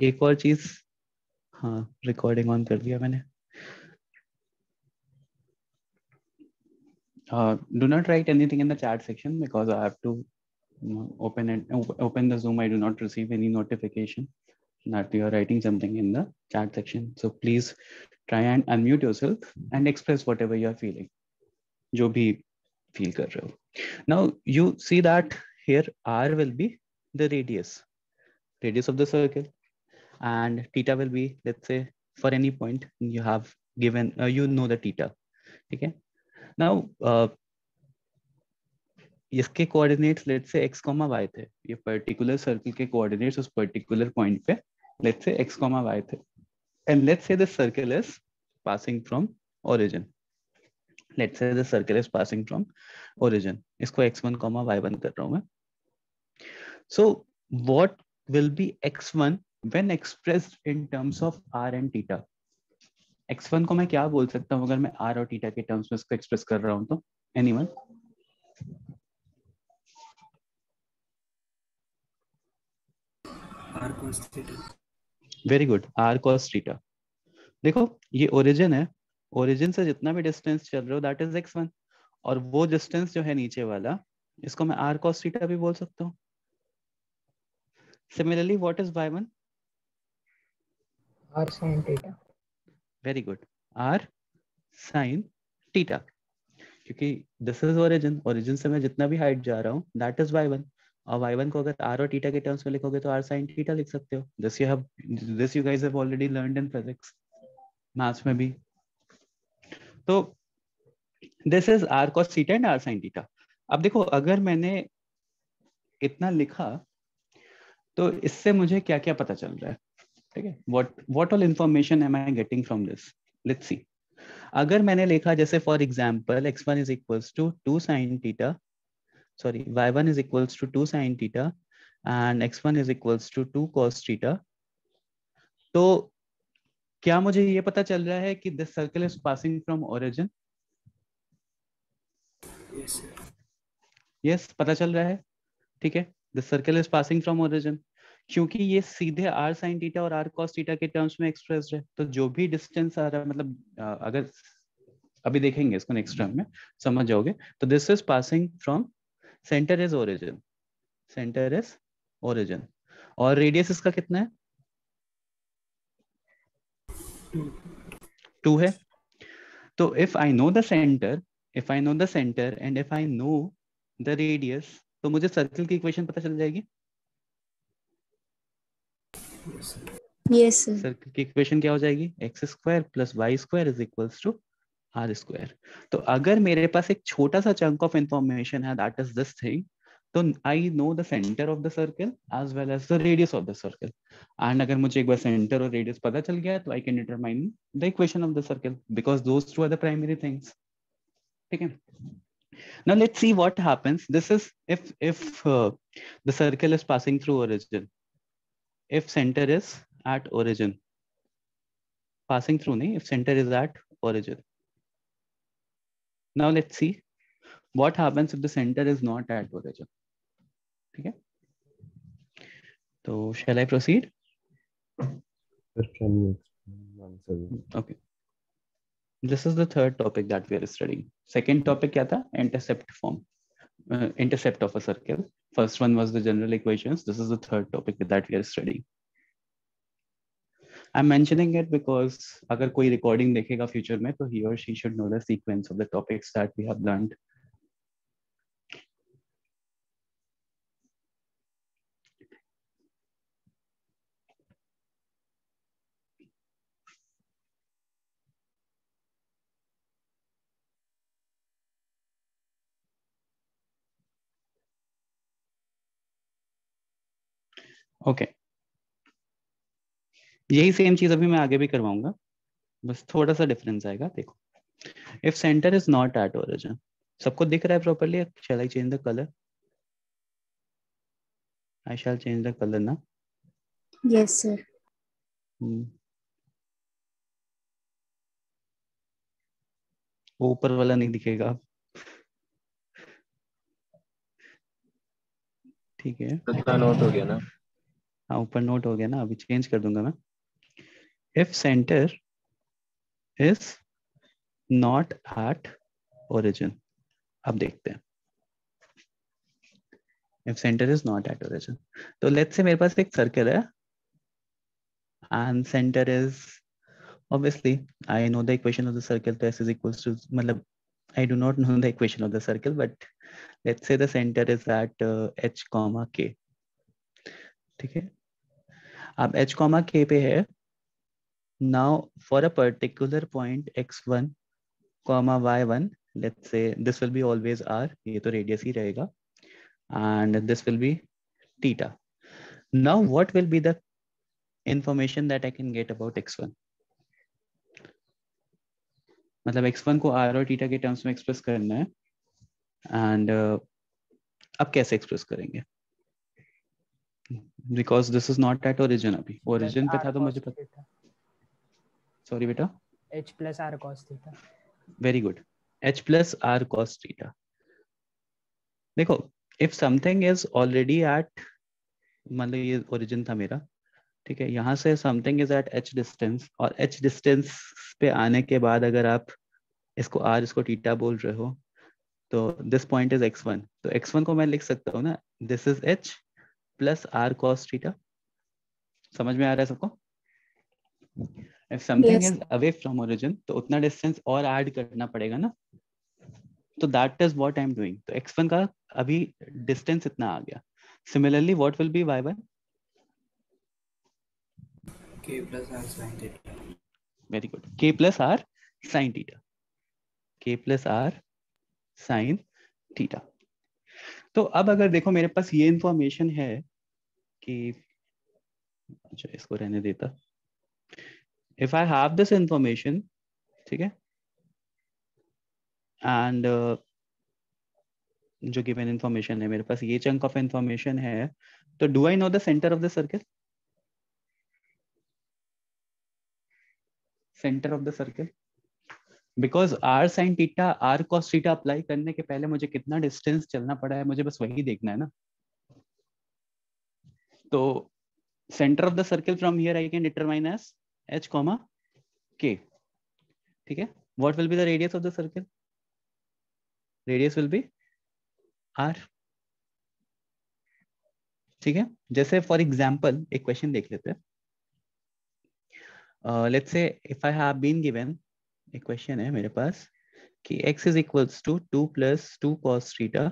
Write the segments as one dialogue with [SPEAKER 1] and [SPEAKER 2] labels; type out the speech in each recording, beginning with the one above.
[SPEAKER 1] एक और चीज, हाँ रिकॉर्डिंग ऑन कर दिया मैंने. Do not write anything in the chat section because I have to open the Zoom. I do not receive any notification that you are writing something in the chat section. So please try and unmute yourself and express whatever you are feeling. जो भी feel कर रहे हो. Now you see that here R will be the radius of the circle, and theta will be, let's say, for any point you have given, you know the theta. ठीक है. Now इसके coordinates let's say x, y थे. ये particular circle के coordinates उस particular point पे let's say x, y थे. And let's say this circle is passing from origin. Let's say this circle is passing from origin. इसको x1, y1 कर रहा हूं मैं. So what will B x1 when expressed in terms of r and theta. x1 को मैं क्या बोल सकता हूं अगर मैं r और थीटा के टर्म्स में इसको एक्सप्रेस कर रहा हूं तो? Anyone?
[SPEAKER 2] r cos theta.
[SPEAKER 1] Very good, r cos theta. देखो ये ओरिजिन है, ओरिजिन से जितना भी डिस्टेंस चल रहे हो दैट इज x1, और वो डिस्टेंस जो है नीचे वाला, इसको मैं r cos थीटा भी बोल सकता हूँ. Similarly what is y1?
[SPEAKER 3] r sin theta.
[SPEAKER 1] Very good, r sin theta. क्योंकि दिस इज ओरिजिन, ओरिजिन से मैं जितना भी हाइट जा रहा हूँ दैट इज y1, और y1 को अगर r और थीटा के टर्म्स में लिखोगे तो r sin थीटा लिख सकते हो. This you guys have already learned in physics, maths में भी. तो this is r cos theta and r sin theta. अब देखो अगर मैंने इतना लिखा तो इससे मुझे क्या क्या पता चल रहा है. ठीक है, what all information am I getting from this? Let's see. अगर मैंने लिखा जैसे for example x1 is equals to 2 sin theta, sorry y1 is equals to 2 sin theta and x1 is equals to 2 cos theta, तो क्या मुझे ये पता चल रहा है कि this circle is passing from origin? Yes, पता चल रहा है. ठीक है, this circle is passing from origin, क्योंकि ये सीधे r sin थीटा और r cos थीटा के टर्म्स में एक्सप्रेस्ड है. तो जो भी डिस्टेंस आ रहा है, मतलब अगर अभी देखेंगे इसको नेक्स्ट टर्म में समझ जाओगे. तो this is passing from centre is origin, centre is origin. और रेडियस इसका कितना है? 2 है. तो if I know the centre, and if I know the radius, तो मुझे सर्कल की इक्वेशन पता चल जाएगी.
[SPEAKER 3] Yes sir.
[SPEAKER 1] सर्कल की इक्वेशन क्या हो जाएगी? x² + y² is equals to r². तो अगर मेरे पास एक छोटा सा चंक ऑफ इंफॉर्मेशन है दैट इज दिस थिंग, तो I know the centre of the circle as well as the radius of the circle. And अगर मुझे एक बार सेंटर और रेडियस पता चल गया तो I can determine the equation of the circle because those two are the primary things. ठीक है. Now let's see what happens. This is if the circle is passing through origin. If center is at origin, passing through nahi, if center is at origin. Now let's see what happens if the center is not at origin. Okay, so shall I proceed?
[SPEAKER 4] Sir, can you explain once again?
[SPEAKER 1] Okay, this is the third topic that we are studying. Second topic kya tha? Intercept form, intercept of a circle. First one was the general equations. This is the third topic that we are studying. I'm mentioning it because अगर कोई recording देखेगा future में तो he or she should know the sequence of the topics that we have learned. Okay. यही same चीज अभी मैं आगे भी करवाऊंगा, बस थोड़ा सा डिफरेंस आएगा. देखो, if centre is not at origin, सबको दिख रहा है properly? Shall I change the colour? I shall change the colour ना.
[SPEAKER 3] Yes sir.
[SPEAKER 1] वो ऊपर वाला नहीं दिखेगा. ठीक है,
[SPEAKER 4] इतना नोट हो गया ना.
[SPEAKER 1] हाँ ऊपर नोट हो गया ना, अभी चेंज कर दूंगा मैं. If centre is not at origin. अब देखते हैं. If centre is not at origin, तो लेट्स से मेरे पास एक सर्कल है and centre is, obviously I know the equation of the circle, तो s is equals to, मतलब I do not know the equation of the circle, but let's say the center is at h comma k. ठीक है. अब h comma k पे है. Now for a particular point x1 comma y1, let's say this will be always r, ये तो radius ही रहेगा, and this will be theta. Now what will be the information that I can get about x1? मतलब x1 को r और theta के terms में express करना है, एंड अब कैसे एक्सप्रेस करेंगे? Because this is not at origin. अभी ओरिजिन पे था तो मुझे पता. सॉरी बेटा.
[SPEAKER 2] h plus r cos theta.
[SPEAKER 1] Very good. h plus r cos theta. देखो, if something is already at, मतलब ये ओरिजिन था मेरा, ठीक है, यहाँ से something is at h distance, और h डिस्टेंस पे आने के बाद अगर आप इसको r इसको थीटा बोल रहे हो, तो दिस पॉइंट इज x1. तो x1 को मैं लिख सकता हूँ ना, this is h plus r cos theta. समझ में आ रहा है सबको? If something
[SPEAKER 3] Yes.
[SPEAKER 1] is away from origin, तो उतना डिस्टेंस और ऐड करना पड़ेगा ना. तो that is what I am doing. तो x1 का अभी डिस्टेंस इतना आ गया. Similarly what will B y1?
[SPEAKER 5] k plus r sin theta.
[SPEAKER 1] Very good. k plus r sin theta. k plus r sin theta. तो अब अगर देखो मेरे पास ये इंफॉर्मेशन है कि, अच्छा इसको रहने देता. If I have this information, ठीक है, एंड जो गिवन इंफॉर्मेशन है मेरे पास, ये चंक ऑफ इंफॉर्मेशन है, तो do I know the centre of the circle? Centre of the circle, because r sin theta r cos theta apply करने के पहले मुझे कितना डिस्टेंस चलना पड़ा है, मुझे बस वही देखना है ना. तो centre of the circle from here I can determine as h comma k. ठीक है. What will be the radius of the circle? Radius will be r. ठीक है. जैसे फॉर एग्जांपल एक क्वेश्चन देख लेते हैं. Let's say if I have been given, एक क्वेश्चन है मेरे पास कि x is equals to 2 plus 2 cos theta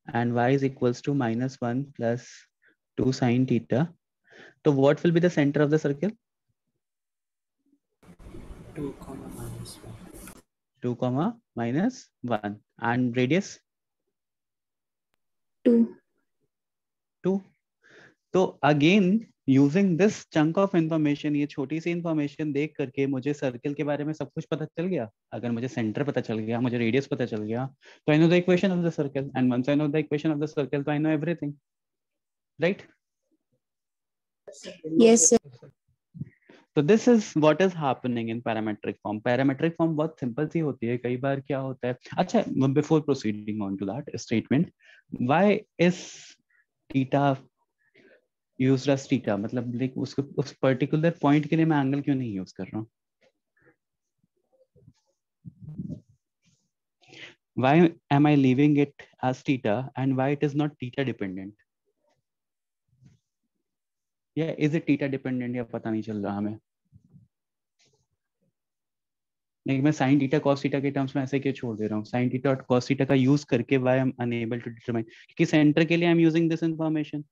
[SPEAKER 1] and y is equals to -1 plus 2 sin theta. तो what will be the center of the circle?
[SPEAKER 5] 2 comma minus 1.
[SPEAKER 1] 2 comma minus 1 and radius
[SPEAKER 3] 2.
[SPEAKER 1] 2. तो again using this chunk of information, ये छोटी सी information देख करके मुझे circle के बारे में सब कुछ पता चल गया. अगर मुझे सेंटर पता चल गया, मुझे रेडियस पता चल गया, तो I know the equation of the circle, and once I know the equation of the circle, तो I know everything. Right?
[SPEAKER 3] Yes, sir.
[SPEAKER 1] तो this is what is happening in parametric form. Parametric form बहुत simple सी होती है. कई बार क्या होता है, अच्छा before proceeding on to that statement, why is theta used as theta? मतलब लाइक उसको उस पर्टिकुलर पॉइंट के लिए मैं एंगल क्यों नहीं यूज कर रहा हूँ? Why am I leaving it as theta and why it is not theta dependent? Yeah, is it theta dependent या पता नहीं चल रहा हमें. नहीं, मैं sin theta cos theta के टर्म्स में ऐसे क्यों छोड़ दे रहा हूँ? sin theta और cos theta का यूज करके why I'm unable to determine? क्योंकि सेंटर के लिए I'm using this information,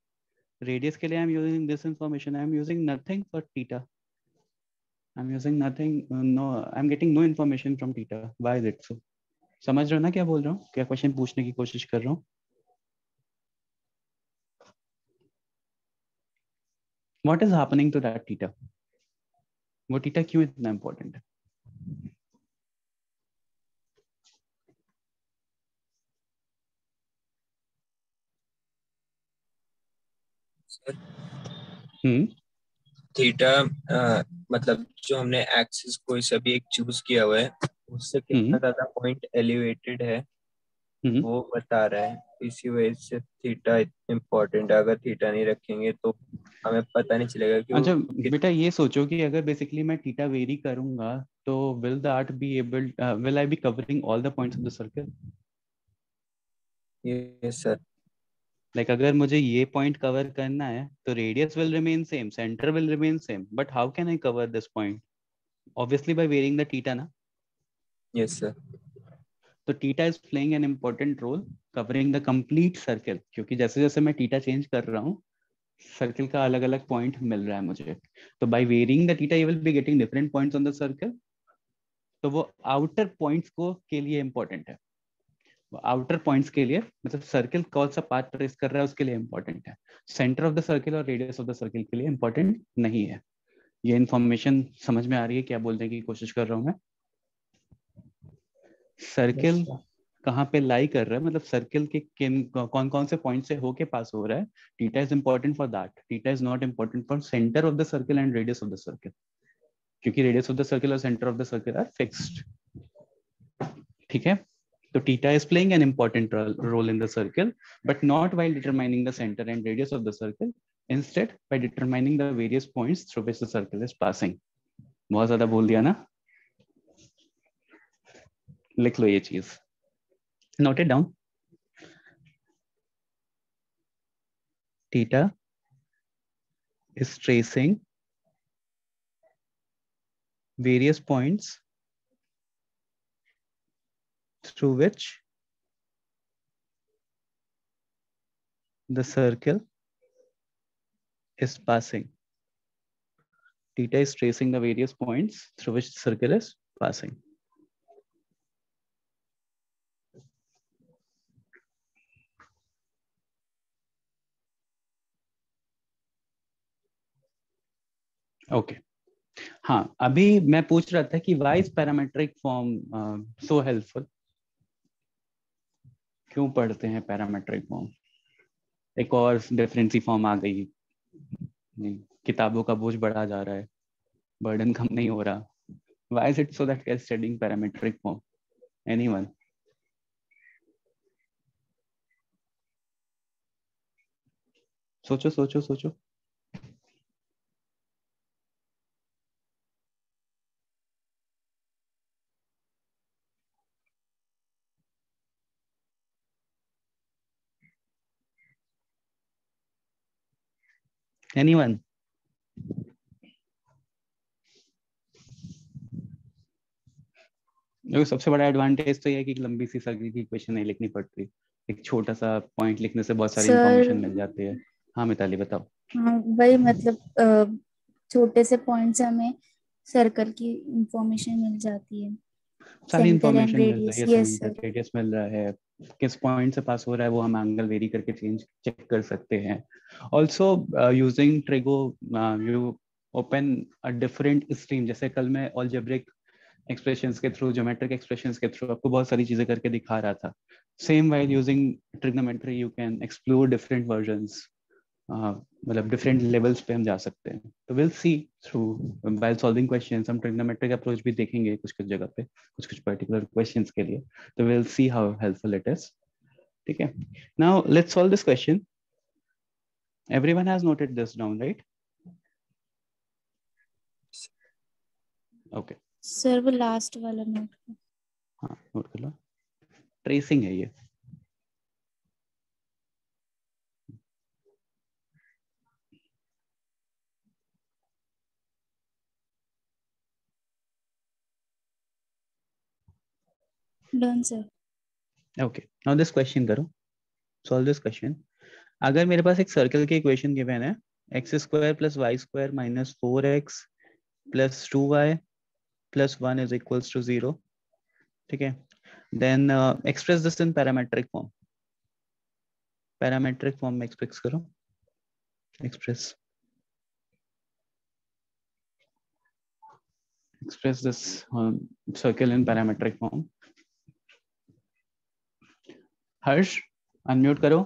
[SPEAKER 1] radius के लिए I'm using this information, I'm using nothing for theta, I'm using nothing, no, I'm getting no information from theta. Why is it so? समझ रहे हो ना क्या बोल रहा हूँ, क्या क्वेश्चन पूछने की कोशिश कर रहा हूँ? What is happening to that theta? वो थीटा क्यों इतना इंपॉर्टेंट है?
[SPEAKER 5] थीटा मतलब जो हमने एक्सिस कोई सा भी एक चूज किया हुआ है, उससे कितना ज्यादा पॉइंट एलिवेटेड है वो बता रहा है. इसी वजह से थीटा इम्पोर्टेंट है। अगर थीटा नहीं रखेंगे तो हमें पता नहीं चलेगा कि
[SPEAKER 1] अच्छा
[SPEAKER 5] वो
[SPEAKER 1] बेटा, ये सोचो कि अगर बेसिकली मैं थीटा वेरी करूंगा तो will that be able, will I be covering all the points of the circle?
[SPEAKER 5] Yeah sir.
[SPEAKER 1] Like अगर मुझे ये पॉइंट कवर करना है तो radius will remain same, centre will remain same, but how can I cover this point? Obviously by varying the theta ना.
[SPEAKER 5] Yes sir.
[SPEAKER 1] तो theta is playing an important role covering the complete circle, क्योंकि जैसे जैसे मैं theta change कर रहा हूँ circle का अलग अलग पॉइंट मिल रहा है मुझे. तो by varying the theta you will be getting different points on the circle. तो वो आउटर पॉइंट्स को के लिए इंपॉर्टेंट है. वो आउटर पॉइंट्स के लिए, मतलब सर्कल कौन सा पाथ ट्रेस कर रहा है उसके लिए इंपॉर्टेंट है. सेंटर ऑफ द सर्कल और रेडियस ऑफ द सर्कल के लिए इंपॉर्टेंट नहीं है. ये इन्फॉर्मेशन समझ में आ रही है? क्या बोलने की कोशिश कर रहा हूँ मैं? सर्कल कहाँ पे लाई कर रहा है, मतलब सर्कल के किन कौन कौन से पॉइंट से होके पास हो रहा है. Theta is important for that. Theta is not important for centre of the circle and radius of the circle, क्योंकि रेडियस ऑफ द सर्कल और centre of the circle are fixed. ठीक है. तो theta is playing an important role in the circle, but not while determining the center and radius of the circle. Instead, by determining the various points through which the circle is passing. बहुत ज्यादा बोल दिया ना? लिख लो ये चीज, note it down. Theta is tracing various points through which the circle is passing. Theta is tracing the various points through which the circle is passing. Okay. हाँ, अभी मैं पूछ रहा था कि why is parametric form so helpful? क्यों पढ़ते हैं पैरामेट्रिक फॉर्म? एक और डिफरेंट सी फॉर्म आ गई. नहीं, किताबों का बोझ बढ़ा जा रहा है, बर्डन कम नहीं हो रहा. Why is it so that we are studying parametric form? Anyone? सोचो सोचो सोचो. Anyone? देखो, सबसे बड़ा एडवांटेज तो ये है कि लंबी सी सर्कल की इक्वेशन नहीं लिखनी पड़ती. एक छोटा सा पॉइंट लिखने से बहुत सारी इंफॉर्मेशन मिल
[SPEAKER 3] सर,
[SPEAKER 1] जाती है. हाँ मिताली बताओ.
[SPEAKER 3] हाँ वही मतलब छोटे से पॉइंट से हमें सर्कल की इंफॉर्मेशन मिल जाती है.
[SPEAKER 1] सारी
[SPEAKER 3] सेंटर एंड
[SPEAKER 1] इंफॉर्मेशन मिल रही
[SPEAKER 3] रेडियस,
[SPEAKER 1] है,
[SPEAKER 3] यस
[SPEAKER 1] सेंटर
[SPEAKER 3] सर.
[SPEAKER 1] रेडियस मिल रहा है, किस पॉइंट से पास हो रहा है वो हम एंगल वेरी करके चेक कर सकते हैं. Also using trigo you open a different stream. जैसे कल मैं अलजेब्रिक एक्सप्रेशंस के थ्रू, ज्योमेट्रिक एक्सप्रेशंस के थ्रू आपको बहुत सारी चीजें करके दिखा रहा था. Same while using trigonometry you can explore different versions. मतलब डिफरेंट लेवल्स पे हम जा सकते हैं. तो will C through while solving questions हम ट्रिग्नोमेट्रिक अप्रोच भी देखेंगे कुछ कुछ जगह पे, कुछ कुछ पर्टिकुलर क्वेश्चंस के लिए. तो will see how helpful it is. ठीक है. Now let's solve this question. Everyone has noted this down, right? Okay.
[SPEAKER 3] Sir वो लास्ट वाला नोट.
[SPEAKER 1] हाँ नोट कर लो. ट्रेसिंग है ये.
[SPEAKER 3] Done sir.
[SPEAKER 1] Okay. Now this question करो, सॉल्व दिस क्वेश्चन. अगर मेरे पास एक सर्कल की इक्वेशन गिवन है, x square plus y square minus 4x plus 2y plus 1 is equals to 0. ठीक है. Then express this in parametric form. Parametric form में एक्सप्रेस करो. Express this circle in parametric form. Harsh unmute करो.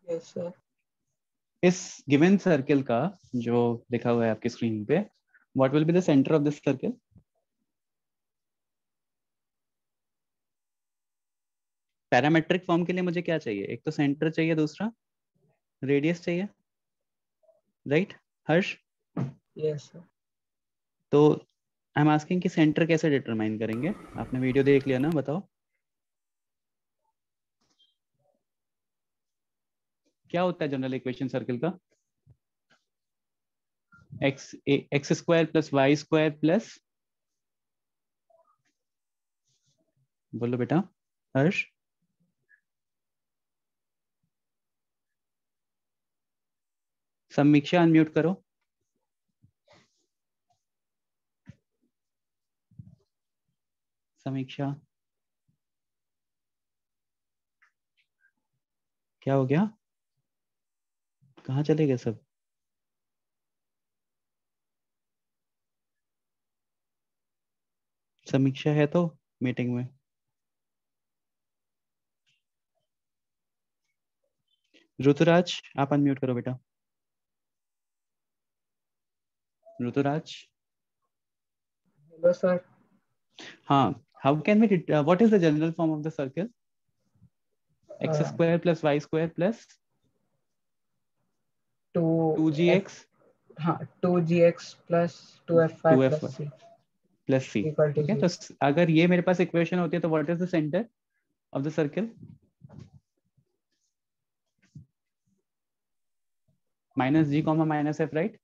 [SPEAKER 5] Yes sir.
[SPEAKER 1] इस given circle का जो लिखा हुआ है आपकी स्क्रीन पे, what will be the centre of this circle? Parametric form के लिए मुझे क्या चाहिए? एक तो सेंटर चाहिए, दूसरा रेडियस चाहिए, राइट हर्ष?
[SPEAKER 2] Yes sir.
[SPEAKER 1] तो आई एम आस्किंग कि सेंटर कैसे डिटरमाइन करेंगे? आपने वीडियो देख लिया ना, बताओ क्या होता है जनरल इक्वेशन सर्कल का? X square plus y square plus, बोलो बेटा हर्ष, समीक्षा अनम्यूट करो। समीक्षा, क्या हो गया? कहाँ चले गए सब? समीक्षा है तो मीटिंग में। ऋतुराज आप अनम्यूट करो बेटा। Rituraj,
[SPEAKER 2] hello sir.
[SPEAKER 1] हाँ, how can we what is the general form of the circle? X square plus y square plus two g x
[SPEAKER 2] हाँ 2gx plus 2fy
[SPEAKER 1] two f
[SPEAKER 2] plus c
[SPEAKER 1] plus c.
[SPEAKER 2] Equal to
[SPEAKER 1] ठीक है,
[SPEAKER 2] 0।
[SPEAKER 1] तो अगर ये मेरे पास equation होती है तो what is the centre of the circle? Minus g comma minus f, right?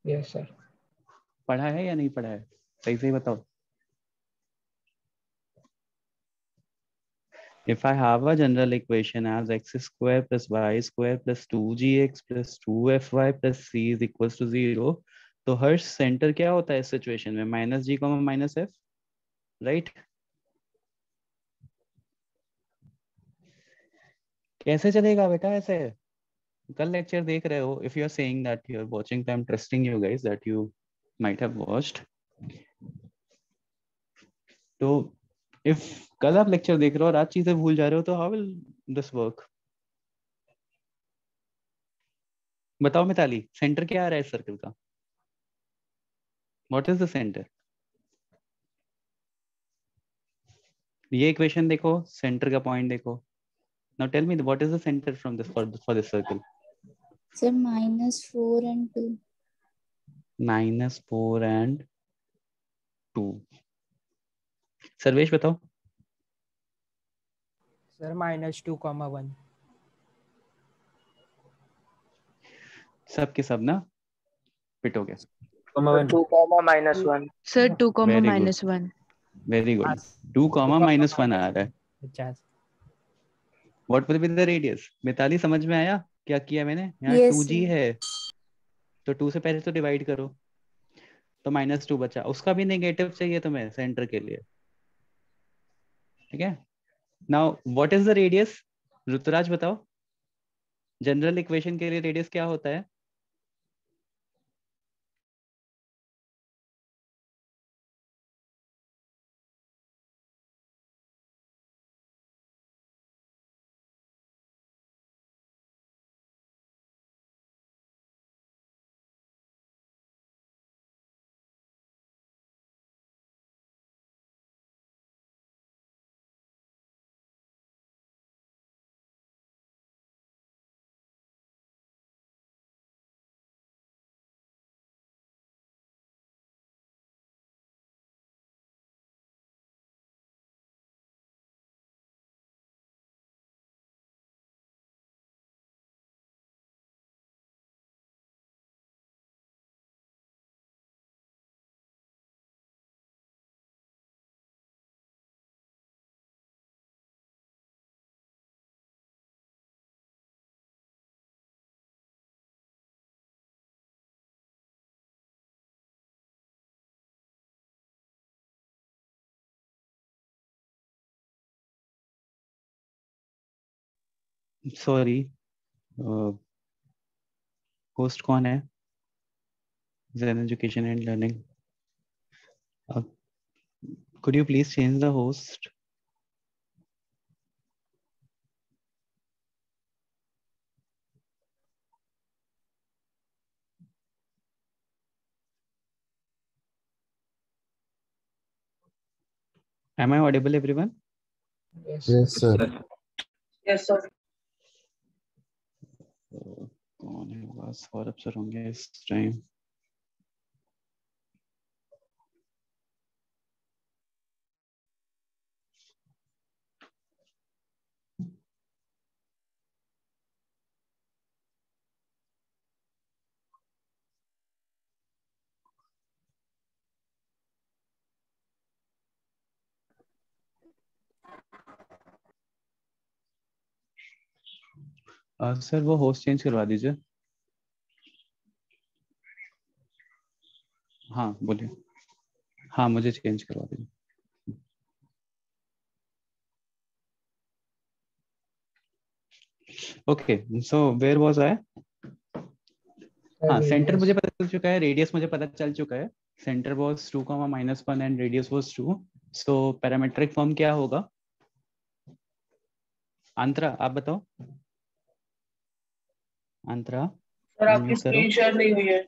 [SPEAKER 2] Yes sir.
[SPEAKER 1] पढ़ा है या नहीं पढ़ा है? सही से ही बताओ। If I have a general equation as x square plus y square plus 2gx plus 2fy plus c is equals to 0, तो हर सेंटर क्या होता है इस सिचुएशन में? Minus g comma minus f, right? कैसे चलेगा बेटा ऐसे? कल लेक्चर देख रहे हो? If you are saying that you are watching, तो I am trusting you guys that you might have watched. तो इफ कल आप लेक्चर देख रहे हो और आज चीजें भूल जा रहे हो तो हाउ विल दिस वर्क? बताओ मिताली, सेंटर क्या आ रहा है इस सर्कल का? What is the centre? ये इक्वेशन देखो, सेंटर का पॉइंट देखो। Now tell me what is the centre from this for this circle?
[SPEAKER 3] Sir -4 and 2।
[SPEAKER 1] -4 and 2। Sarvesh बताओ।
[SPEAKER 2] सर -2, 1।
[SPEAKER 1] सब के सब ना फिट हो गया?
[SPEAKER 5] 2,
[SPEAKER 2] -1।
[SPEAKER 6] Sir 2,
[SPEAKER 1] very good,
[SPEAKER 6] -1।
[SPEAKER 1] Very good. 2, -1 आ रहा है।
[SPEAKER 2] 50।
[SPEAKER 1] What will be the radius? Mitali समझ में आया क्या किया मैंने? यहाँ
[SPEAKER 3] यस
[SPEAKER 1] 2g है तो 2 से पहले तो डिवाइड करो, तो -2 बचा। उसका भी नेगेटिव चाहिए तुम्हें सेंटर के लिए, ठीक है? Now what is the radius? Rituraj बताओ, जनरल इक्वेशन के लिए रेडियस क्या होता है? सॉरी, होस्ट कौन है? Zen Education and Learning. Could you please change the host? Am I audible, everyone?
[SPEAKER 2] Yes.
[SPEAKER 4] Yes, sir.
[SPEAKER 2] Yes, sir.
[SPEAKER 1] तो कौन है होगा? सौरभ सर होंगे इस टाइम। सर वो होस्ट चेंज करवा दीजिए। हाँ बोलिए। हाँ मुझे चेंज करवा दीजिए। Okay so where was I? हाँ सेंटर मुझे पता चल चुका है, रेडियस मुझे पता चल चुका है। Centre was 2, -1 and radius was 2। So parametric form क्या होगा? अंतरा आप बताओ। अंतरा
[SPEAKER 2] सर आपकी स्क्रीन शेयर नहीं हुई है।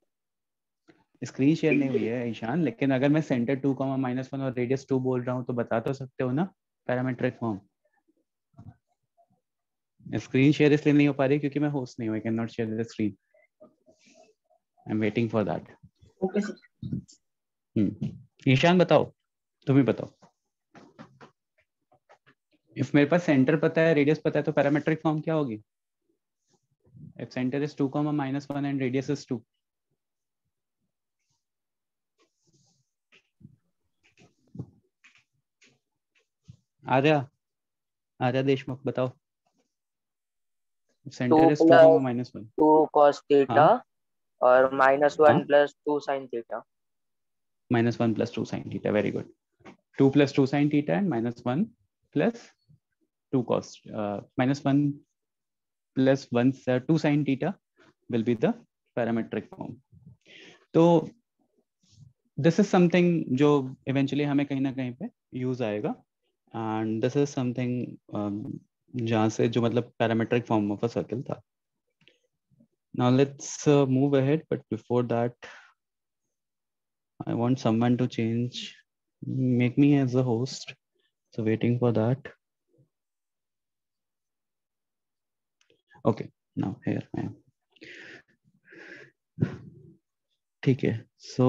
[SPEAKER 1] स्क्रीन शेयर नहीं हुई है ईशान, लेकिन अगर मैं सेंटर 2, -1 और रेडियस 2 बोल रहा हूँ तो बता तो सकते हो ना पैरामेट्रिक फॉर्म। स्क्रीन शेयर इसलिए नहीं हो पा रही क्योंकि मैं होस्ट नहीं हूँ। I can not share the screen. I am waiting for that.
[SPEAKER 2] Okay sir.
[SPEAKER 1] Ishaan बताओ, तुम ही बताओ। इफ मेरे पास सेंटर पता है, रेडियस पता है, तो पैरामेट्रिक फॉर्म क्या होगी? If centre is 2, -1 and radius is 2। Arya Deshmukh बताओ। Center is 2, -1।
[SPEAKER 2] 2 cos थीटा
[SPEAKER 1] हाँ
[SPEAKER 2] और -1
[SPEAKER 1] हाँ
[SPEAKER 2] + 2 sin theta.
[SPEAKER 1] -1 + 2 sin theta, very good. 2 + 2 sin theta and -1 + 2 cos -1 + 1 2 sin theta will be the parametric form. तो this is something जो eventually हमें कहीं ना कहीं पे use आएगा, and this is something जहाँ से जो मतलब parametric form of a circle था. Now let's move ahead, but before that I want someone to make me as a host. So waiting for that. Okay, now here I am. ठीक है, so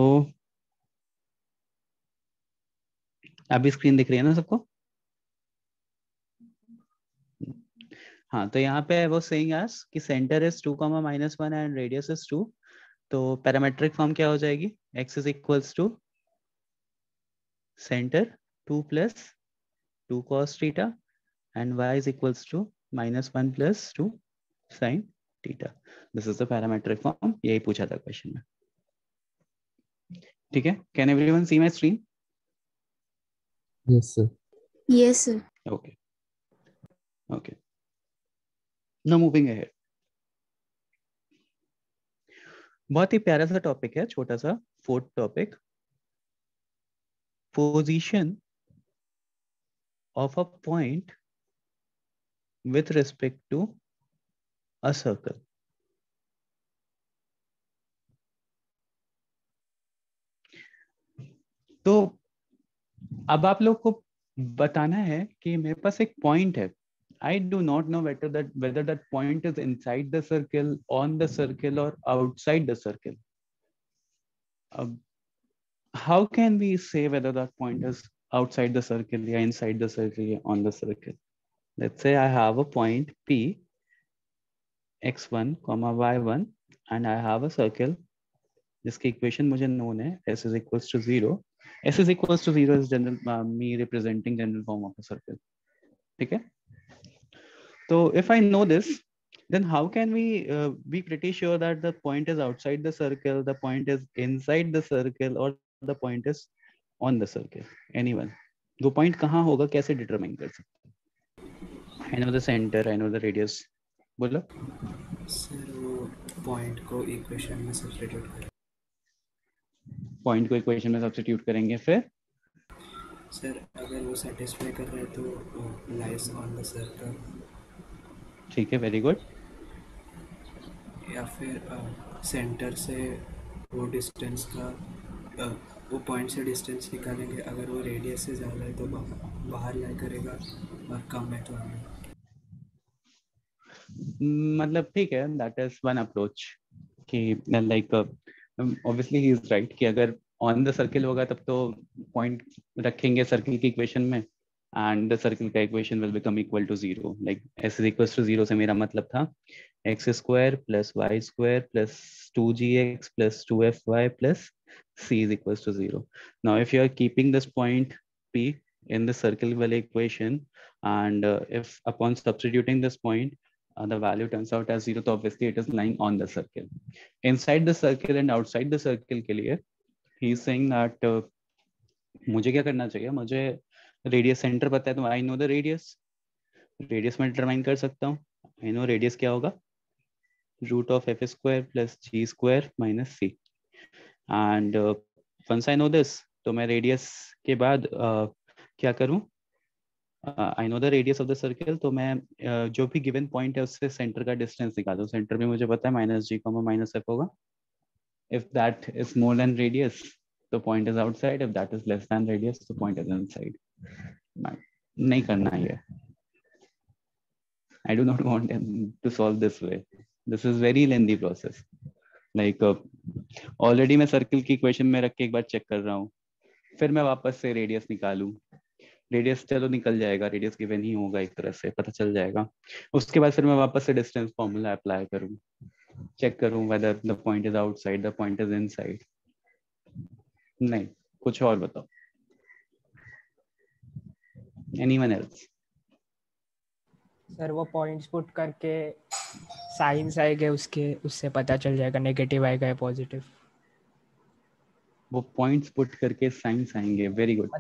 [SPEAKER 1] अभी screen दिख रही है ना सबको? हाँ तो यहाँ पे वो सेइंग एज कि centre is 2, -1 and radius is 2। तो पैरामेट्रिक फॉर्म क्या हो जाएगी? x is equals to centre 2 + 2 cos theta and y is equals to -1 + 2 sin theta. This is the parametric form. यही पूछा था क्वेश्चन में। ठीक है, can everyone see my screen?
[SPEAKER 4] Yes, sir.
[SPEAKER 3] Yes, sir.
[SPEAKER 1] Okay. Okay. Now moving ahead. बहुत ही प्यारा सा topic है, छोटा सा 4th topic, position of a point with respect to a circle. तो अब आप लोग को बताना है कि मेरे पास एक पॉइंट है। I do not know whether that point is inside the circle, on the circle, or outside the circle. How can we say whether that point is outside the circle, or inside the circle, or on the circle? Let's say I have a point P, x1, y1, and I have a circle जिसकी equation मुझे known है, s is equals to 0. S is equals to 0 is general me representing general form of a circle. ठीक है? So if I know this, then how can we be pretty sure that the point is outside the circle, the point is inside the circle, or the point is on the circle? Anyone? वो point कहाँ होगा, कैसे determine कर सकते? I know the center, I know the radius. बोलो।
[SPEAKER 6] Sir वो point को equation में सब्स्टिट्यूट करें।
[SPEAKER 1] पॉइंट को इक्वेशन में सब्स्टिट्यूट करेंगे, फिर
[SPEAKER 6] सर अगर वो सेटिस्फाई कर रहा है तो लाइज ऑन द सर्कल।
[SPEAKER 1] ठीक है, वेरी गुड।
[SPEAKER 6] या फिर सेंटर से वो डिस्टेंस का वो पॉइंट से डिस्टेंस निकालेंगे, अगर वो रेडियस से ज़्यादा है तो बाहर लाई करेगा, और कम मेथड में।
[SPEAKER 1] मतलब ठीक है, दैट इज वन अप्रोच कि like obviously he is right कि अगर ऑन द सर्किल होगा तब तो पॉइंट रखेंगे सर्किल की इक्वेशन में एंड द सर्किल का equation will become equal to zero. Like S is equal to zero से मेरा मतलब था x square plus y square plus 2gx plus 2fy plus c is equals to 0. Now if you are keeping this point p in the circle वाले equation and if upon substituting this point the value turns out as 0, so obviously it is lying on the circle. Inside the circle and outside the circle के लिए he is saying that मुझे क्या करना चाहिए, मुझे radius centre पता है तो आई नो द रेडियस में डिटरमाइन कर सकता हूँ। आई नो रेडियस क्या होगा, root of f square plus g square minus c and once I know this तो मैं रेडियस के बाद क्या करूँ, I know the radius of the circle, तो मैं जो भी गिवन पॉइंट है उससे सेंटर का डिस्टेंस निकालूं। सेंटर में मुझे पता है minus g comma minus f होगा। If that is more than radius तो point is outside, if that is less than radius तो पॉइंट इज इनसाइड। नहीं करना है, I do not want to solve this way. This is very lengthy process. Like already मैं circle की equation में रख के एक बार चेक कर रहा हूँ, फिर मैं वापस से रेडियस निकालूं। रेडियस चलो निकल जाएगा, रेडियस गिवन ही होगा, एक तरह से पता चल जाएगा। उसके बाद फिर मैं वापस से डिस्टेंस फॉर्मूला अप्लाई करूँ, चेक करूँ whether the point is outside, the point is inside. नहीं, कुछ और बताओ। Anyone else?
[SPEAKER 7] सर वो पॉइंट्स पुट करके साइंस आएगा, उससे पता चल जाएगा नेगेटिव आएगा या पॉजिटिव।
[SPEAKER 1] वो पॉइंट्स पुट करके साइंस आएंगे। Very good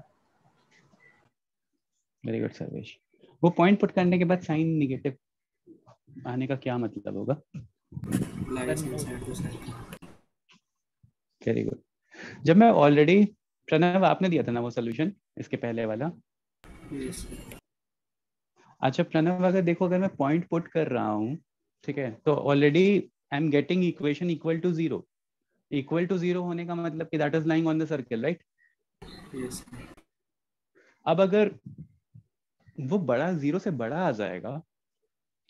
[SPEAKER 1] Sarvesh. वो पॉइंट पुट करने के बाद साइन नेगेटिव आने का क्या मतलब होगा? Very good. जब मैं ऑलरेडी, प्रणव आपने दिया था ना वो सोल्यूशन इसके पहले वाला?
[SPEAKER 6] yes,
[SPEAKER 1] अच्छा प्रणव, अगर देखो अगर मैं पॉइंट पुट कर रहा हूँ, ठीक है, तो already I am getting equation equal to zero. Equal to zero होने का मतलब कि that is lying on the circle, right?
[SPEAKER 6] yes,
[SPEAKER 1] अब अगर वो बड़ा जीरो से बड़ा आ जाएगा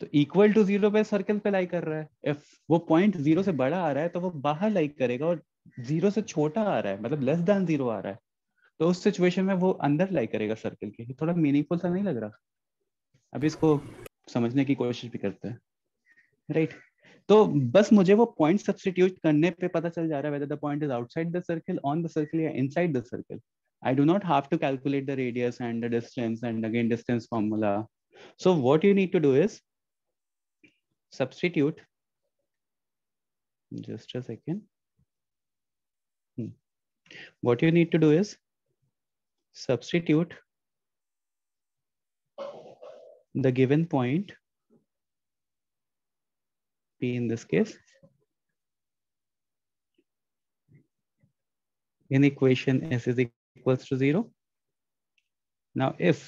[SPEAKER 1] तो इक्वल टू जीरो पे सर्कल पे लाई कर रहा है। इफ वो पॉइंट जीरो से बड़ा आ रहा है तो वो बाहर लाई करेगा, और जीरो से छोटा आ रहा है मतलब लेस देन जीरो आ रहा है तो उस सिचुएशन में वो अंदर लाई करेगा सर्कल के। थोड़ा मीनिंगफुल सा नहीं लग रहा? अभी इसको समझने की कोशिश भी करते हैं, राइट? तो बस मुझे वो पॉइंट सब्स्टिट्यूट करने पे पता चल जा रहा है whether the point is outside the circle, on the circle या inside the circle. I do not have to calculate the radius and the distance and again distance formula. So what you need to do is substitute. Just a second. What you need to do is substitute the given point P in this case in equation S is equals to 0. Now if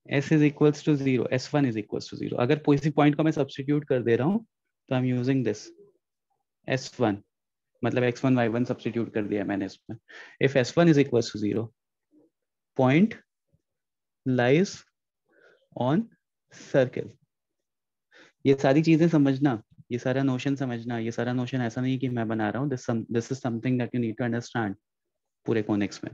[SPEAKER 1] S is equals to 0, S1 is equals to 0. अगर किसी point को मैं substitute कर दे रहा हूँ तो I am using this S1, मतलब x1 y1 substitute कर दिया मैंने इसमें। If S1 is equals to 0, point lies on circle. ये सारी चीजें समझना, ये सारा नोशन समझना। ये सारा नोशन ऐसा नहीं कि मैं बना रहा हूँ, this is something that you need to understand पूरे कॉनिक्स में।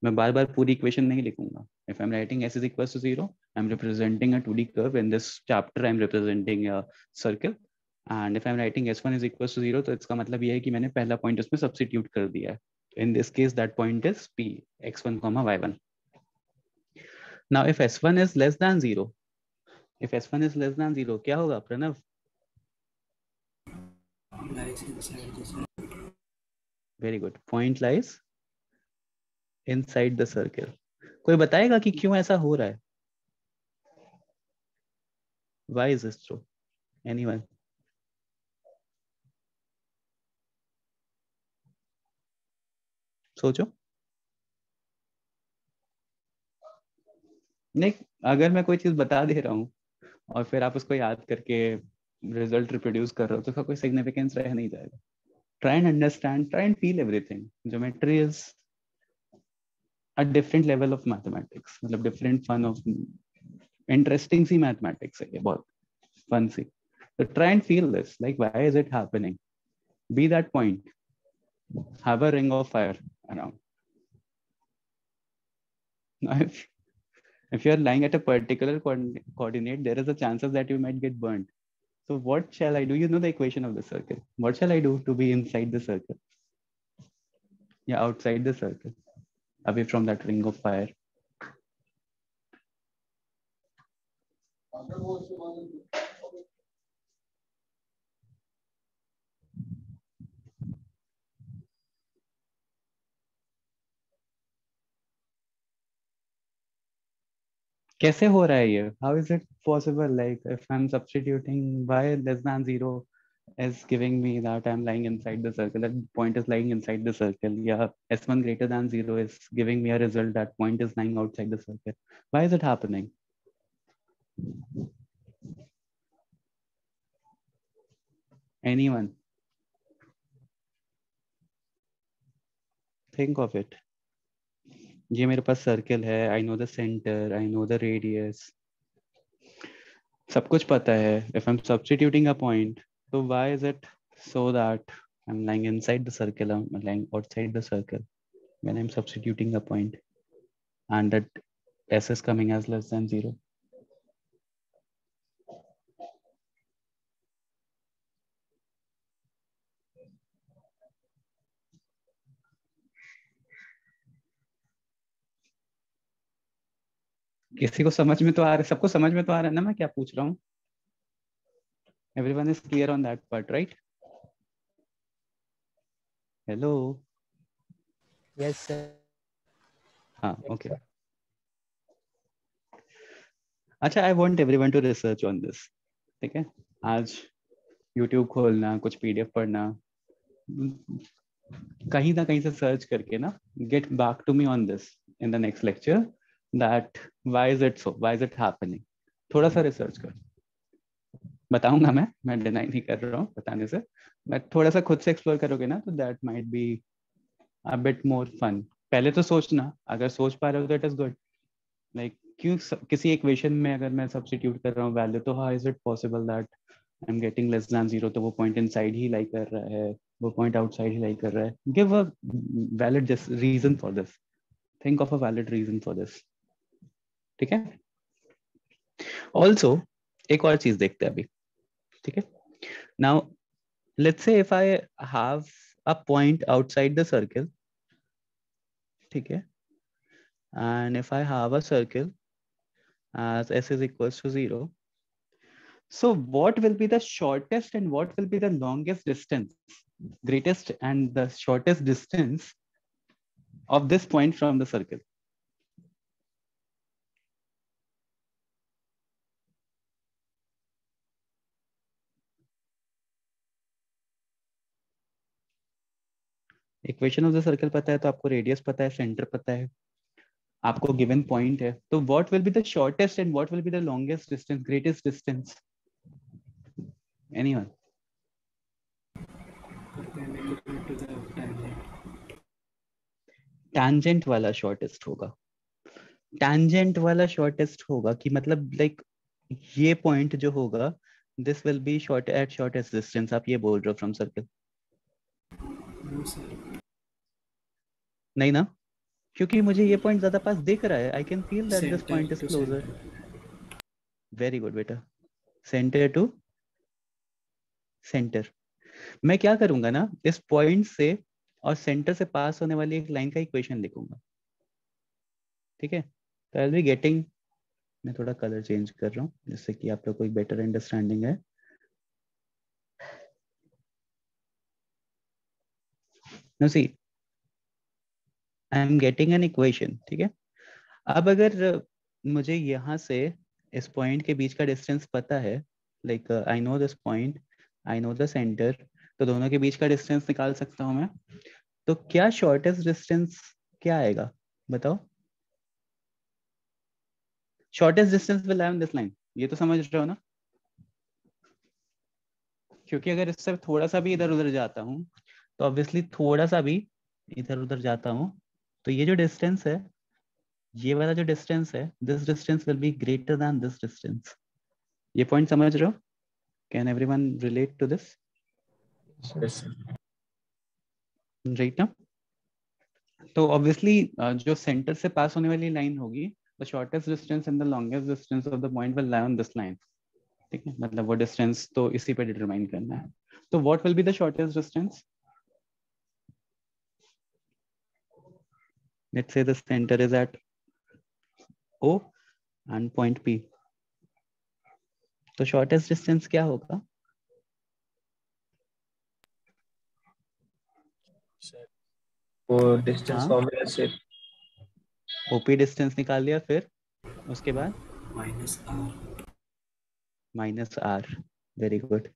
[SPEAKER 1] मैं बार बार पूरी इक्वेशन नहीं लिखूंगा। If I am writing s is equals to 0, I am representing a 2D curve. In this chapter I am representing a circle, and if I am writing s1 is equals to 0 तो इसका मतलब ये है कि मैंने पहला point उसमें substitute कर दिया है। In this case that point is p, x1, y1. Now if s1 is less than 0, if s1 is less than 0 क्या होगा Pranav?
[SPEAKER 6] lies inside the circle.
[SPEAKER 1] Very good, point lies inside the circle. कोई बताएगा कि क्यों ऐसा हो रहा है? Why is this true? Anyone? सोचो। नहीं, अगर मैं कोई चीज बता दे रहा हूँ और फिर आप उसको याद करके रिजल्ट रिप्रोड्यूस कर रहे हो तो उसका कोई सिग्निफिकेंस रह नहीं जाएगा। Try and understand, try and feel everything. Geometry is a different level of mathematics, मतलब डिफरेंट फन ऑफ इंटरेस्टिंग सी मैथमेटिक्स है ये, बहुत फन सी. So try and feel this, like why is it happening? Be that point. Have a ring of fire around. Now, if you're lying at a particular coordinate, there is a chances that you might get burned. So what shall I do? You know the equation of the circle. What shall I do to be inside the circle? Yeah, outside the circle, away from that ring of fire. कैसे हो रहा है ये? How is it possible? Like if I'm substituting y less than 0 is giving me that I'm lying inside the circle. That point is lying inside the circle. Yeah, s1 greater than 0 is giving me a result that point is lying outside the circle. Why is it happening? Anyone? Think of it. ये मेरे पास circle है. I know the center. I know the radius. सब कुछ पता है. If I'm substituting a point, so why is it so that I'm lying inside the circle, I'm lying outside the circle when I'm substituting a point, and that s is coming as less than 0? किसी को समझ में तो आ रहा है? सबको समझ में तो आ रहा है ना मैं क्या पूछ रहा हूँ? Everyone is clear on that part, right? Hello.
[SPEAKER 7] Yes sir.
[SPEAKER 1] हाँ, okay. अच्छा, I want everyone to research on this. ठीक है, आज YouTube खोलना, कुछ PDF पढ़ना, कहीं ना कहीं से सर्च करके ना, get back to me on this in the next lecture, that why is it so, why is it happening. थोड़ा सा रिसर्च कर. बताऊंगा मैं डिनाई नहीं कर रहा हूँ बताने से, मैं थोड़ा सा खुद से एक्सप्लोर करोगे ना, तो that might be a bit more fun. पहले तो सोचना, अगर सोच पा रहे हो तो इट इज गुड. लाइक क्यों किसी इक्वेशन में अगर मैं सब्स्टिट्यूट कर रहा हूँ वैल्यू, तो how is it possible that I am getting less than 0? तो वो पॉइंट इनसाइड ही लाई कर रहा है, वो पॉइंट आउटसाइड ही लाई कर रहा है. Give a valid reason for this. Think of a valid reason for this. ठीक है. ऑल्सो एक और चीज देखते हैं अभी. ठीक है. Now let's say if I have a point outside the circle, ठीक है, and if I have a circle as s is equals to 0, so what will be the shortest and what will be the longest distance, greatest and the shortest distance of this point from the circle? Equation of the circle पता है तो आपको radius पता है, centre पता है, आपको given point है, तो what will be the shortest and what will be the longest distance, greatest distance? Anyone?
[SPEAKER 6] Perpendicular to the tangent.
[SPEAKER 1] Tangent वाला शॉर्टेस्ट होगा. टैंजेंट वाला शॉर्टेस्ट होगा कि मतलब लाइक ये पॉइंट जो होगा, this will be short at shortest distance. आप ये बोल रहे हो फ्रॉम सर्कल?
[SPEAKER 6] No sir.
[SPEAKER 1] नहीं ना, क्योंकि मुझे ये पॉइंट ज्यादा पास दिख रहा है. I can feel that this point is
[SPEAKER 6] to
[SPEAKER 1] closer.
[SPEAKER 6] center.
[SPEAKER 1] Very good बेटा. Center to center. मैं क्या करूंगा ना, इस पॉइंट से और सेंटर से पास होने वाली एक लाइन का इक्वेशन लिखूंगा. ठीक है. तो आई विल बी गेटिंग, मैं थोड़ा कलर चेंज कर रहा हूँ जिससे कि आप लोग को एक बेटर अंडरस्टैंडिंग है. Now see, I am getting an equation. ठीक है. अब अगर मुझे यहाँ से इस पॉइंट के बीच का डिस्टेंस पता है, like I know this point, I know the centre, तो दोनों के बीच का डिस्टेंस निकाल सकता हूँ मैं. तो क्या शॉर्टेस्ट डिस्टेंस क्या आएगा बताओ? Shortest distance will lie on this line. ये तो समझ रहे हो ना? क्योंकि अगर इससे थोड़ा सा भी इधर उधर जाता हूँ, तो ऑब्वियसली थोड़ा सा भी इधर उधर जाता हूँ, तो ये जो डिस्टेंस है ये वाला जो डिस्टेंस है, this distance will be greater than this distance. ये पॉइंट समझ रहे हो? Can everyone relate to this?
[SPEAKER 5] Yes.
[SPEAKER 1] Right ना? तो ऑब्वियसली जो सेंटर से पास होने वाली लाइन होगी, the shortest distance and the longest distance of the point will lie on this line. ठीक है, मतलब वो डिस्टेंस तो इसी पे डिटरमाइन करना है। तो what will be the shortest distance? Let's say the centre is at O and point P. तो शॉर्टेस्ट डिस्टेंस क्या होगा?
[SPEAKER 5] वो डिस्टेंस
[SPEAKER 1] हाँ,
[SPEAKER 5] फॉर्मूला से
[SPEAKER 1] OP डिस्टेंस निकाल लिया, फिर उसके बाद -R। Very good.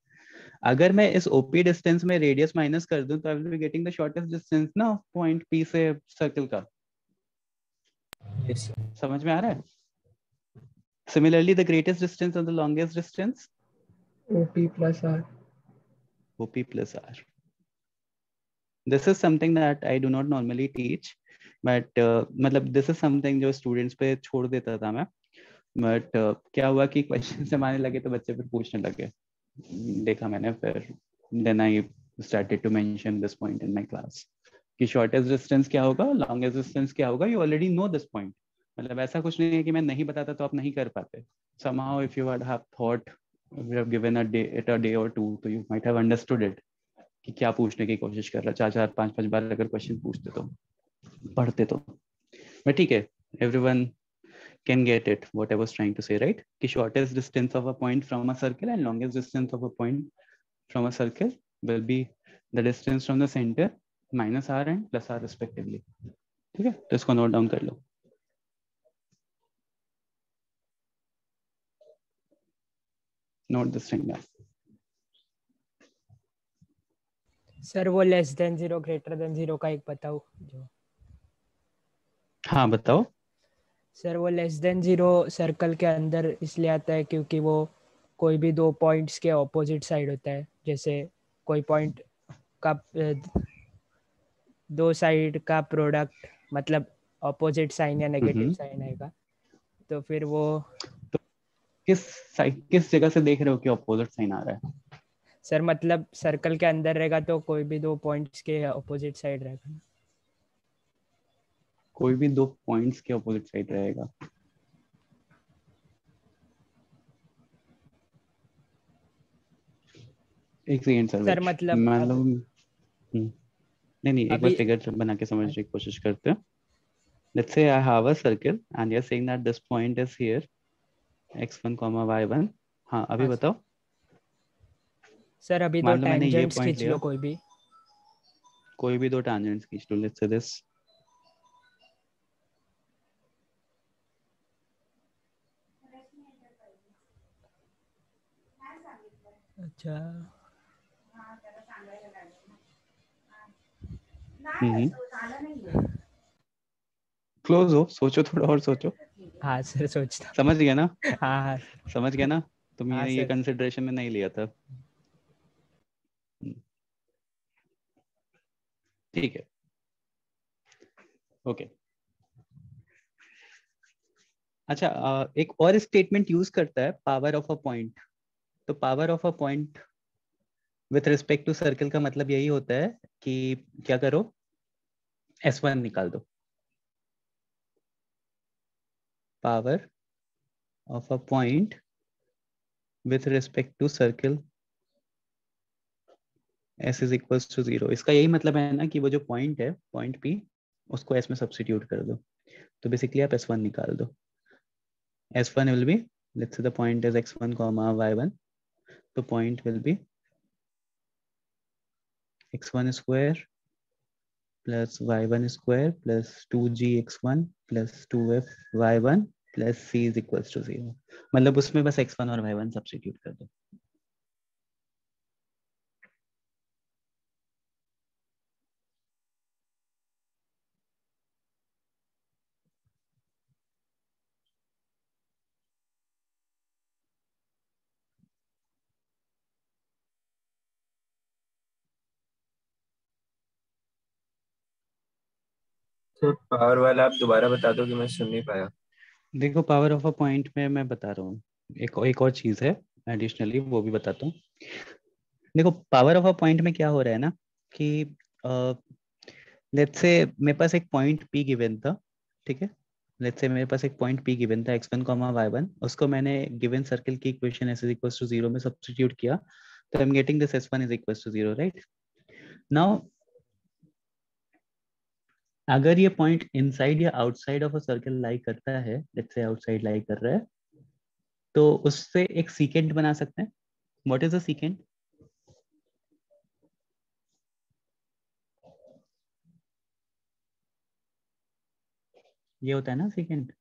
[SPEAKER 1] अगर मैं इस OP डिस्टेंस में रेडियस माइनस कर दूं तो आई will be getting the shortest distance ना पॉइंट P से सर्कल का।
[SPEAKER 5] yes,
[SPEAKER 1] समझ में आ रहा है? Similarly, the greatest distance and the longest distance?
[SPEAKER 7] OP plus R.
[SPEAKER 1] OP plus R. This is something that I do not normally teach, but मतलब this is something जो students पे छोड़ देता था मैं, but क्या हुआ कि क्वेश्चन से आने लगे तो बच्चे फिर पूछने लगे, देखा मैंने, फिर then I started to mention this point in my class कि shortest distance क्या होगा, longest distance क्या होगा, you already know this point। मतलब ऐसा कुछ नहीं है कि मैं नहीं बताता तो आप नहीं कर पाते। Somehow if you would have thought, if you have given a day or two, तो you might have understood it कि क्या पूछने की कोशिश कर रहा है। 4-4 5-5 बार अगर क्वेश्चन पूछते तो, पढ़ते तो, but ठीक है, everyone can get it what I was trying to say, right? कि shortest distance of a point from a circle and longest distance of a point from a circle will be the distance from the center minus R and plus R respectively। ठीक है, तो इसको note down कर लो। Note this thing down.
[SPEAKER 7] Sir वो less than 0 greater than 0 का एक बताओ जो।
[SPEAKER 1] हाँ बताओ।
[SPEAKER 7] सर वो लेस देन 0 सर्कल के अंदर इसलिए आता है क्योंकि वो कोई भी दो पॉइंट्स के ऑपोजिट साइड होता है। जैसे कोई पॉइंट का दो साइड का प्रोडक्ट मतलब ऑपोजिट साइन या नेगेटिव साइन आएगा, तो फिर वो
[SPEAKER 1] तो किस जगह से देख रहे हो कि ऑपोजिट साइन आ रहा है?
[SPEAKER 7] सर मतलब सर्कल के अंदर रहेगा तो कोई भी दो पॉइंट्स के ऑपोजिट साइड रहेगा ना।
[SPEAKER 1] कोई भी दो पॉइंट्स के ऑपोजिट साइड रहेगा। एक सेकंड
[SPEAKER 7] सर मतलब
[SPEAKER 1] नहीं एक बार फिगर बना के समझने की कोशिश करते हैं। Let's say I have a circle and you're saying that this point is here, x1, y1। हाँ अभी बताओ।
[SPEAKER 7] सर अभी दो
[SPEAKER 1] मान लो मैंने ये
[SPEAKER 7] टेंजेंट्स
[SPEAKER 1] पॉइंट
[SPEAKER 7] खींच
[SPEAKER 1] लिया,
[SPEAKER 7] लो कोई भी
[SPEAKER 1] दो टेंजेंट्स खींच लो। Let's say this.
[SPEAKER 7] अच्छा
[SPEAKER 1] क्लोज हो, सोचो थोड़ा और सोचो।
[SPEAKER 7] हाँ सर सोचता।
[SPEAKER 1] समझ गया ना?
[SPEAKER 7] हाँ
[SPEAKER 1] समझ गया ना?
[SPEAKER 7] हाँ
[SPEAKER 1] तुमने ये
[SPEAKER 7] सर।
[SPEAKER 1] कंसिडरेशन में नहीं लिया था। ठीक है, ओके। अच्छा, एक और स्टेटमेंट यूज करता है पावर ऑफ अ पॉइंट। तो power of a point with respect to circle का मतलब यही होता है कि क्या करो, S1 निकाल दो। Power of a point with respect to circle S is equal to 0। इसका यही मतलब है ना कि वो जो पॉइंट है, पॉइंट P, उसको S में सब्स्टिट्यूट कर दो। तो बेसिकली आप S1 निकाल दो। S1 will be, let's say the point is x1, y1, तो point will be x1 square plus y1 square plus 2gx1 plus 2f y1 plus c is equals to 0। मतलब उसमें बस x1 और y1 substitute कर दो।
[SPEAKER 5] Sir power वाला आप दोबारा बता दो कि मैं सुन नहीं पाया।
[SPEAKER 1] देखो पावर ऑफ अ पॉइंट में मैं बता रहा हूँ, एक और चीज है एडिशनली, वो भी बताता हूँ। देखो पावर ऑफ अ पॉइंट में क्या हो रहा है ना कि लेट्स से मेरे पास एक पॉइंट पी गिवन था, ठीक है। लेट्स से मेरे पास एक पॉइंट पी गिवन था x1, y1, उसको मैंने गिवन सर्कल की इक्वेशन s = 0 में सब्स्टिट्यूट किया, तो I am getting this s1 = 0, right. Now अगर ये पॉइंट इनसाइड या आउटसाइड ऑफ अ सर्कल लाई करता है, लेट्स से आउटसाइड लाई कर रहा है, तो उससे एक सीकेंट बना सकते हैं। What is a secant? ये होता है ना सीकेंट।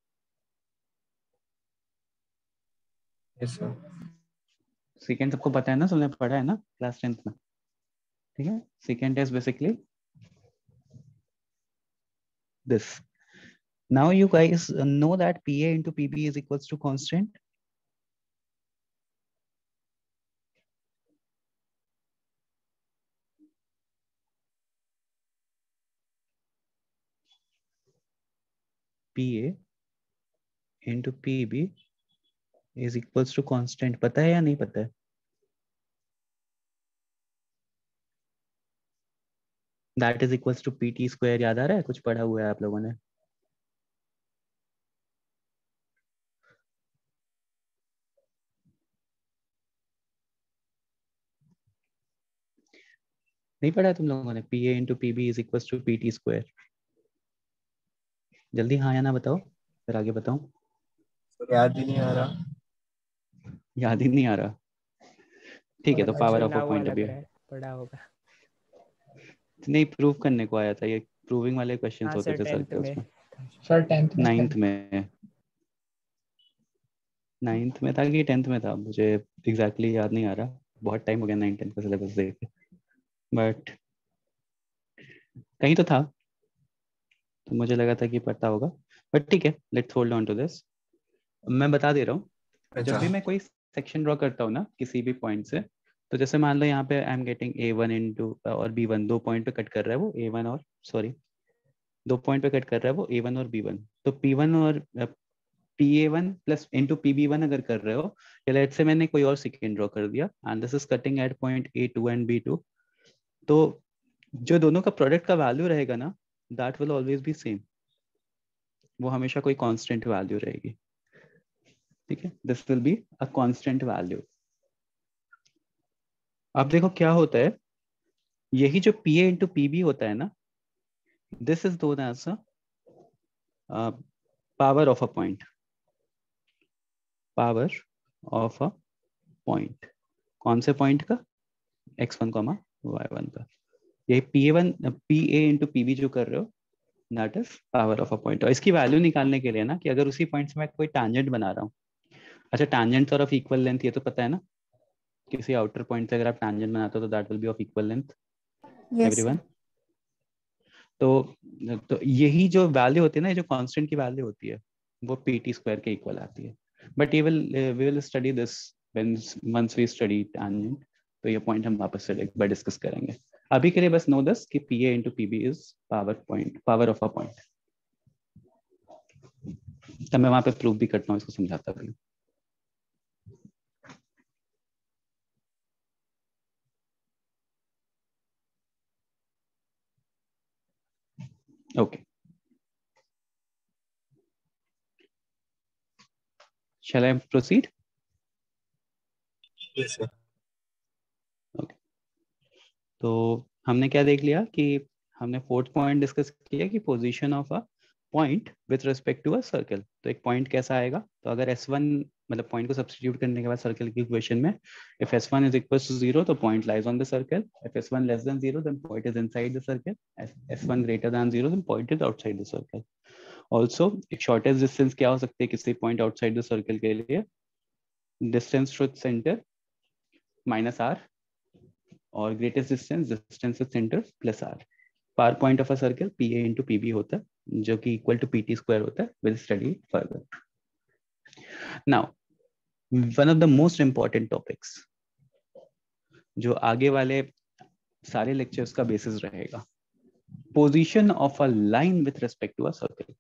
[SPEAKER 5] Yes sir.
[SPEAKER 1] सीकेंट सबको पता है ना, सबने पढ़ा है ना क्लास 10th में, ठीक है। Secant is basically this. Now you guys know that PA into PB is equals to constant. PA into PB is equals to constant, पता है या नहीं पता है? That is equals to PT square, याद आ रहा है? कुछ पढ़ा हुआ है आप लोगों ने? नहीं पढ़ा तुम लोगों ने? PA into PB is equals to PT square. जल्दी हाँ या ना बताओ, फिर आगे बताऊं।
[SPEAKER 5] सर याद ही नहीं आ रहा।
[SPEAKER 1] याद ही नहीं आ रहा, ठीक है। तो पावर ऑफ
[SPEAKER 7] सुना
[SPEAKER 1] अ
[SPEAKER 7] हुआ
[SPEAKER 1] पॉइंट
[SPEAKER 7] लग
[SPEAKER 1] अभी
[SPEAKER 7] रहा है, पढ़ा होगा।
[SPEAKER 1] नहीं, प्रूव करने को आया था, ये प्रूविंग वाले क्वेश्चंस
[SPEAKER 7] हाँ
[SPEAKER 1] होते
[SPEAKER 7] सर,
[SPEAKER 1] थे
[SPEAKER 7] 10th
[SPEAKER 1] सर्कल्स
[SPEAKER 7] में।
[SPEAKER 1] में।
[SPEAKER 8] सर 10th में
[SPEAKER 1] 9th में, 9th में था कि 10th में था, मुझे एग्जैक्टली याद नहीं आ रहा, बहुत टाइम हो गया 9th 10th का सिलेबस देख के, बट कहीं तो था, तो मुझे लगा था कि पता होगा, बट ठीक है, let's hold on to this. मैं बता दे रहा हूँ, जब
[SPEAKER 5] अच्छा
[SPEAKER 1] भी मैं कोई सेक्शन ड्रॉ करता हूँ ना किसी भी पॉइंट से, तो जैसे मान लो यहाँ पे आई एम गेटिंग A1 इंटू और B1, 2 पॉइंट पे कट कर रहा है वो A1 और सॉरी 2 पॉइंट पे कट कर रहा है वो A1 और B1, तो P1 और PA1 प्लस इंटू PB1 अगर कर रहे हो, या लेट्स से मैंने कोई और सेकेंड ड्रॉ कर दिया and this is cutting at point A2 and B2, तो जो दोनों का प्रोडक्ट का वैल्यू रहेगा ना, that will always be same, वो हमेशा कोई कांस्टेंट वैल्यू रहेगी, ठीक है। This will be a constant value. अब देखो क्या होता है, यही जो PA इंटू PB होता है ना, this is known as power of a point, power of a point. कौन से पॉइंट का? x1, y1 का। ये PA इंटू PB जो कर रहे हो, that is power of a point. और इसकी वैल्यू निकालने के लिए ना, कि अगर उसी पॉइंट से मैं कोई टैंजेंट बना रहा हूँ, अच्छा टैंजेंट और ऑफ इक्वल लेंथ, ये तो पता है ना, किसी आउटर पॉइंट से अगर आप टैंजेंट बनाते हो तो that will be of equal length,
[SPEAKER 3] yes
[SPEAKER 1] everyone. तो यही जो वैल्यू होती है ना, ये जो कांस्टेंट की वैल्यू होती है, वो PT स्क्वायर के इक्वल आती है, but we will study this once we study tangent, तो ये पॉइंट हम वापस से एक बार डिस्कस करेंगे। अभी के लिए बस नो दिस कि PA into PB is power of a point. तब मैं वहां पे प्रूव भी करता हूँ, इसको समझाता भी हूँ। Okay. Shall I proceed?
[SPEAKER 5] Yes sir.
[SPEAKER 1] Okay. तो हमने क्या देख लिया कि हमने 4th पॉइंट डिस्कस किया कि position of a point with respect to a circle. तो एक पॉइंट कैसा आएगा, तो अगर S1 मतलब पॉइंट को सब्स्टिट्यूट करने के बाद सर्कल की इक्वेशन में, if S1 is equals to 0 तो point lies on the circle, if S1 less than 0 then point is inside the circle, if S1 greater than 0 then point is outside the circle. Also एक shortest distance क्या हो सकती है किसी point outside the circle के लिए, distance to centre minus r, और greatest distance distance to centre plus r। Power point of a circle PA into PB होता है, जो कि इक्वल टू PT स्क्वायर होता है। Will study further. Now one of the most important topics, जो आगे वाले सारे लेक्चर्स का बेसिस रहेगा, position of a line with respect to a circle.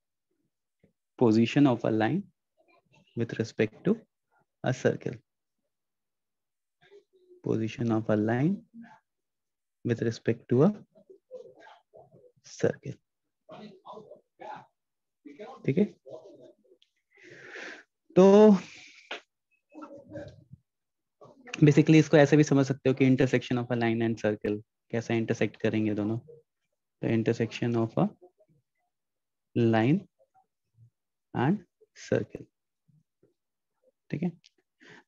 [SPEAKER 1] Position of a line with respect to a circle. Position of a line with respect to a circle. ठीक है, तो basically इसको ऐसे भी समझ सकते हो कि intersection of a line and circle, कैसे इंटरसेक्ट करेंगे दोनों. तो intersection of a line and circle. ठीक है.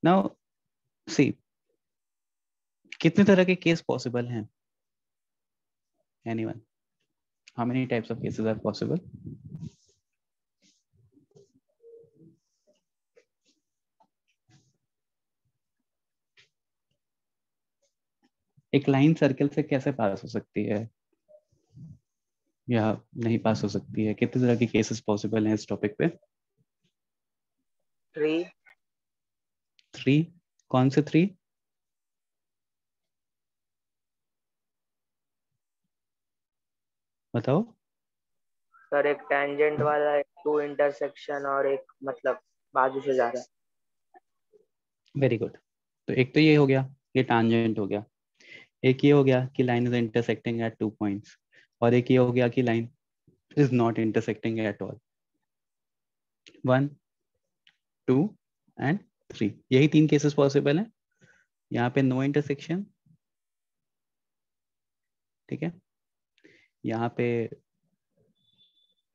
[SPEAKER 1] नाउ सी, कितने तरह के केस पॉसिबल हैं? Anyone? How many types of cases are possible? एक लाइन सर्कल से कैसे पास हो सकती है या नहीं पास हो सकती है? कितने तरह के केसेस पॉसिबल हैं इस टॉपिक पे? 3. कौन से 3? बताओ.
[SPEAKER 2] सर एक टेंजेंट वाला, एक टू इंटरसेक्शन और एक मतलब बाजू से जा रहा है.
[SPEAKER 1] Very good. तो एक तो ये हो गया, ये टैंजेंट हो गया. एक ये हो गया कि line is intersecting at 2 points, और एक ये हो गया कि line is not intersecting at all. 1, 2 and 3, यही 3 केसेस पॉसिबल हैं. यहाँ पे नो इंटरसेक्शन. ठीक है. यहाँ पे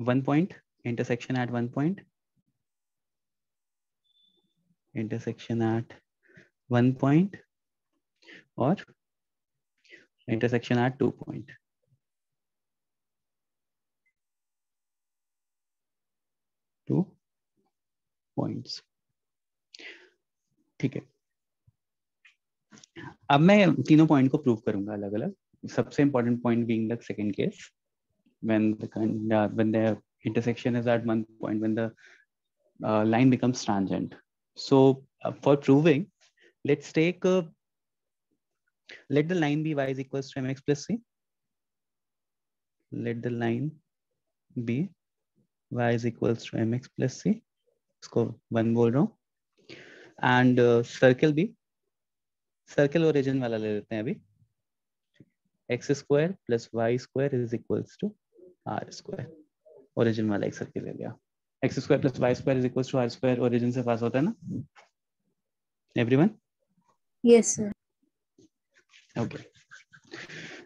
[SPEAKER 1] 1 point, intersection at 1 point, intersection at 1 point, और intersection at 2 point. Two points. ठीक है. अब मैं तीनों पॉइंट को प्रूव करूंगा अलग अलग. सबसे important point being the second case, when the intersection is at 1 point, when the line becomes tangent. So for proving, let's take let the line be y is equals to mx plus c. Let the line be y is equals to mx plus c. इसको 1 बोल रहा हूँ. And circle भी circle origin वाला ले लेते हैं अभी. X square plus y square is equals to r square. Origin वाला एक सर्कल ले लिया. X square plus y square is equals to r square origin से पास होता है ना everyone?
[SPEAKER 3] Yes sir.
[SPEAKER 1] Okay.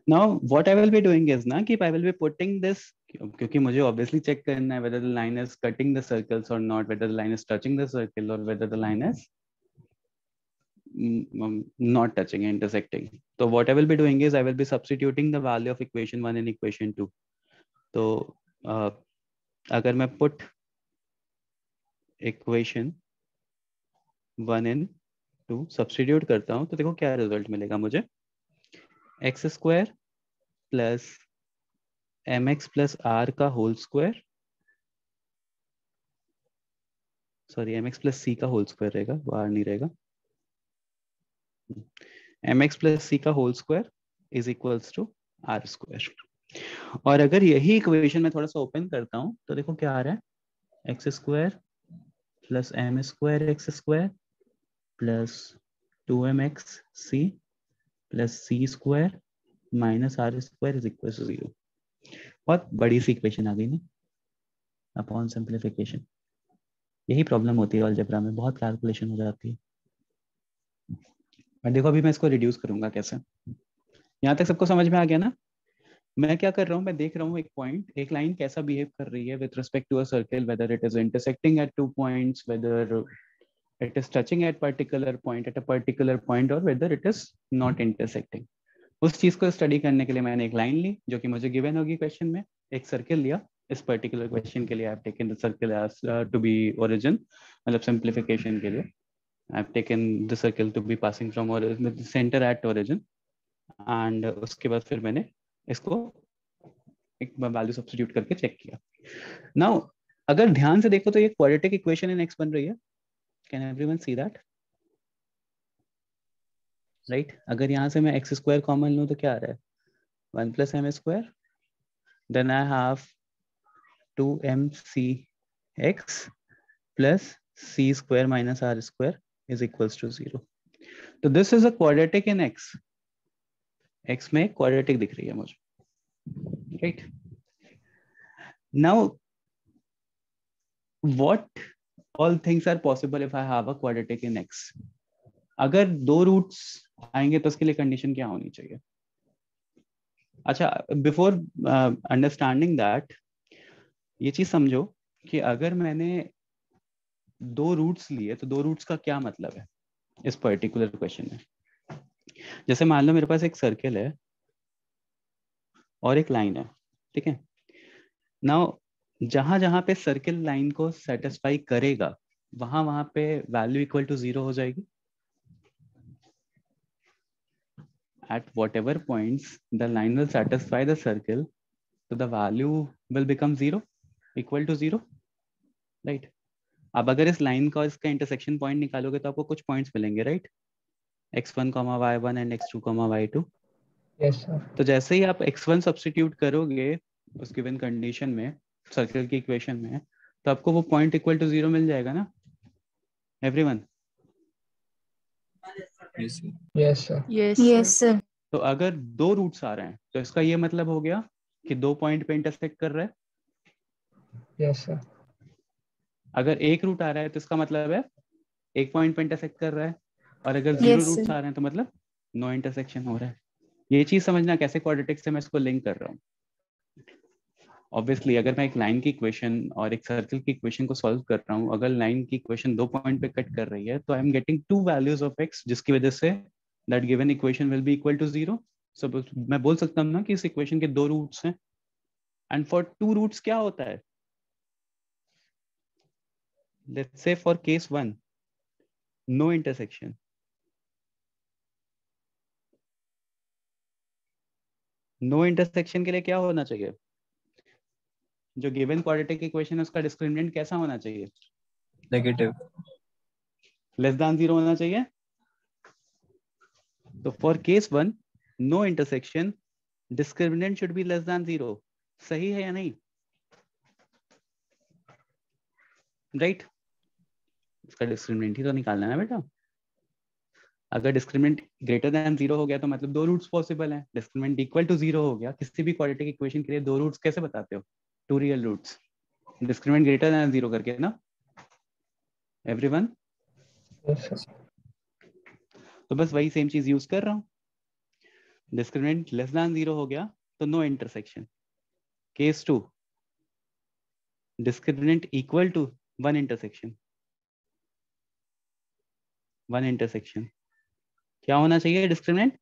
[SPEAKER 1] Now what I will be doing is ना कि I will be putting this, क्योंकि मुझे ऑब्वियसली चेक करना है whether the line is cutting the circles or not, whether the line is touching the circle or whether the line is not touching, intersecting. So what I will be doing is I will be substituting the value of equation 1 in equation 2. तो अगर मैं put equation 1 in 2 substitute करता हूँ तो देखो क्या result मिलेगा मुझे. X square plus mx plus r का whole square, sorry mx plus c का होल स्क्वायर रहेगा, वो r नहीं रहेगा. mx प्लस c का whole square is equals to r square. और अगर यही इक्वेशन में थोड़ा सा ओपन करता हूँ तो देखो क्या आ रहा है. X square plus m square x square plus 2mx c plus c square minus r square is equal to 0. बहुत बड़ी सी इक्वेशन आ गई ना अपॉन सिंप्लीफिकेशन. यही प्रॉब्लम होती है अलजेब्रा में, बहुत कैलकुलेशन हो जाती है. और देखो अभी मैं इसको रिड्यूस करूंगा कैसे. यहाँ तक सबको समझ में आ गया ना? मैं क्या कर रहा हूँ, मैं देख रहा हूँ एक पॉइंट, एक लाइन कैसा बिहेव कर रही है with respect to a circle, whether it is intersecting at 2 points, whether it is touching at particular point at a particular point, or whether it is not intersecting. उस चीज को study करने के लिए मैंने एक लाइन ली जो कि मुझे गिवन होगी क्वेश्चन में. एक सर्कल लिया. इस पर्टिकुलर क्वेश्चन के लिए I have taken the circle as to be origin, मतलब सिंप्लीफिकेशन के लिए I have taken the circle to be passing from centre at origin. And उसके बाद फिर मैंने इसको एक वैल्यू सब्स्टिट्यूट करके चेक किया. नाउ अगर ध्यान से देखो तो ये क्वाड्रेटिक इक्वेशन इन x बन रही है. Can everyone see that? Right? अगर यहाँ से मैं एक्स स्क्वायर कॉमन लूँ तो क्या आ रहा है? 1 plus m square then I have 2mcx plus c square minus r square is equals to 0. तो this is a quadratic in x. x में quadratic दिख रही है मुझे, right? Now, what all things are possible if I have a quadratic in x? अगर दो roots आएंगे तो उसके लिए कंडीशन क्या होनी चाहिए? अच्छा, बिफोर अंडरस्टैंडिंग दैट, ये चीज समझो कि अगर मैंने दो रूट्स लिए तो दो रूट्स का क्या मतलब है इस पर्टिकुलर क्वेश्चन में. जैसे मान लो मेरे पास एक सर्कल है और एक लाइन है, ठीक है. नाउ जहां जहां पे सर्कल लाइन को सेटिस्फाई करेगा वहां वहां पे वैल्यू इक्वल टू 0 हो जाएगी. At whatever points the line will satisfy the circle, so the value will become 0, equal to 0, right? अब अगर इस लाइन का इसका इंटरसेक्शन पॉइंट निकालोगे तो आपको कुछ पॉइंट्स मिलेंगे, right? x1, y1 and x2, y2.
[SPEAKER 7] Yes sir.
[SPEAKER 1] तो जैसे ही आप x1 सब्स्टिट्यूट करोगे उस गिवन कंडीशन में सर्कल की इक्वेशन में, तो आपको वो पॉइंट इक्वल टू 0 मिल जाएगा ना everyone?
[SPEAKER 7] Yes sir.
[SPEAKER 3] Yes sir.
[SPEAKER 1] तो अगर दो रूट्स आ रहे हैं तो इसका ये मतलब हो गया कि दो पॉइंट पे इंटरसेक्ट कर रहा है.
[SPEAKER 7] Yes sir.
[SPEAKER 1] अगर एक रूट आ रहा है तो इसका मतलब है एक पॉइंट पे इंटरसेक्ट कर रहा है, और अगर
[SPEAKER 3] Yes,
[SPEAKER 1] 0
[SPEAKER 3] sir.
[SPEAKER 1] रूट्स आ रहे हैं तो मतलब नो इंटरसेक्शन हो रहा है. ये चीज समझना कैसे क्वाड्रेटिक से मैं इसको लिंक कर रहा हूँ. ऑब्वियसली अगर मैं एक लाइन की इक्वेशन और एक सर्कल की इक्वेशन को सॉल्व कर रहा हूँ, अगर लाइन की इक्वेशन दो पॉइंट पे कट कर रही है तो I am getting two values of x, जिसकी वजह से that given equation will be equal to 0. So मैं बोल सकता हूँ ना कि इस इक्वेशन के दो रूट्स हैं. एंड फॉर टू रूट्स क्या होता है? Let's say for case 1 no intersection. No intersection के लिए क्या होना चाहिए? जो गिवन क्वाड्रेटिक इक्वेशन है उसका डिस्क्रिमिनेंट कैसा होना चाहिए?
[SPEAKER 5] नेगेटिव.
[SPEAKER 1] लेस देन 0 होना चाहिए. तो for case 1 no intersection discriminant should be less than 0. सही है या नहीं? राइट? इसका डिस्क्रिमिनेंट ही तो निकालना है ना बेटा. अगर डिस्क्रिमिनेंट ग्रेटर देन 0 हो गया तो मतलब दो रूट्स पॉसिबल हैं. डिस्क्रिमिनेंट इक्वल टू 0 हो गया, किसी भी क्वाड्रेटिक इक्वेशन के लिए दो रूट्स कैसे बताते हो? Two real roots. Discriminant greater than 0 करके ना एवरीवन.
[SPEAKER 7] Yes sir.
[SPEAKER 1] तो बस वही सेम चीज यूज कर रहा हूँ. डिस्क्रिमिनेंट लेस देन 0 हो गया तो no intersection. Case 2 discriminant equal to one intersection. One intersection क्या होना चाहिए? Discriminant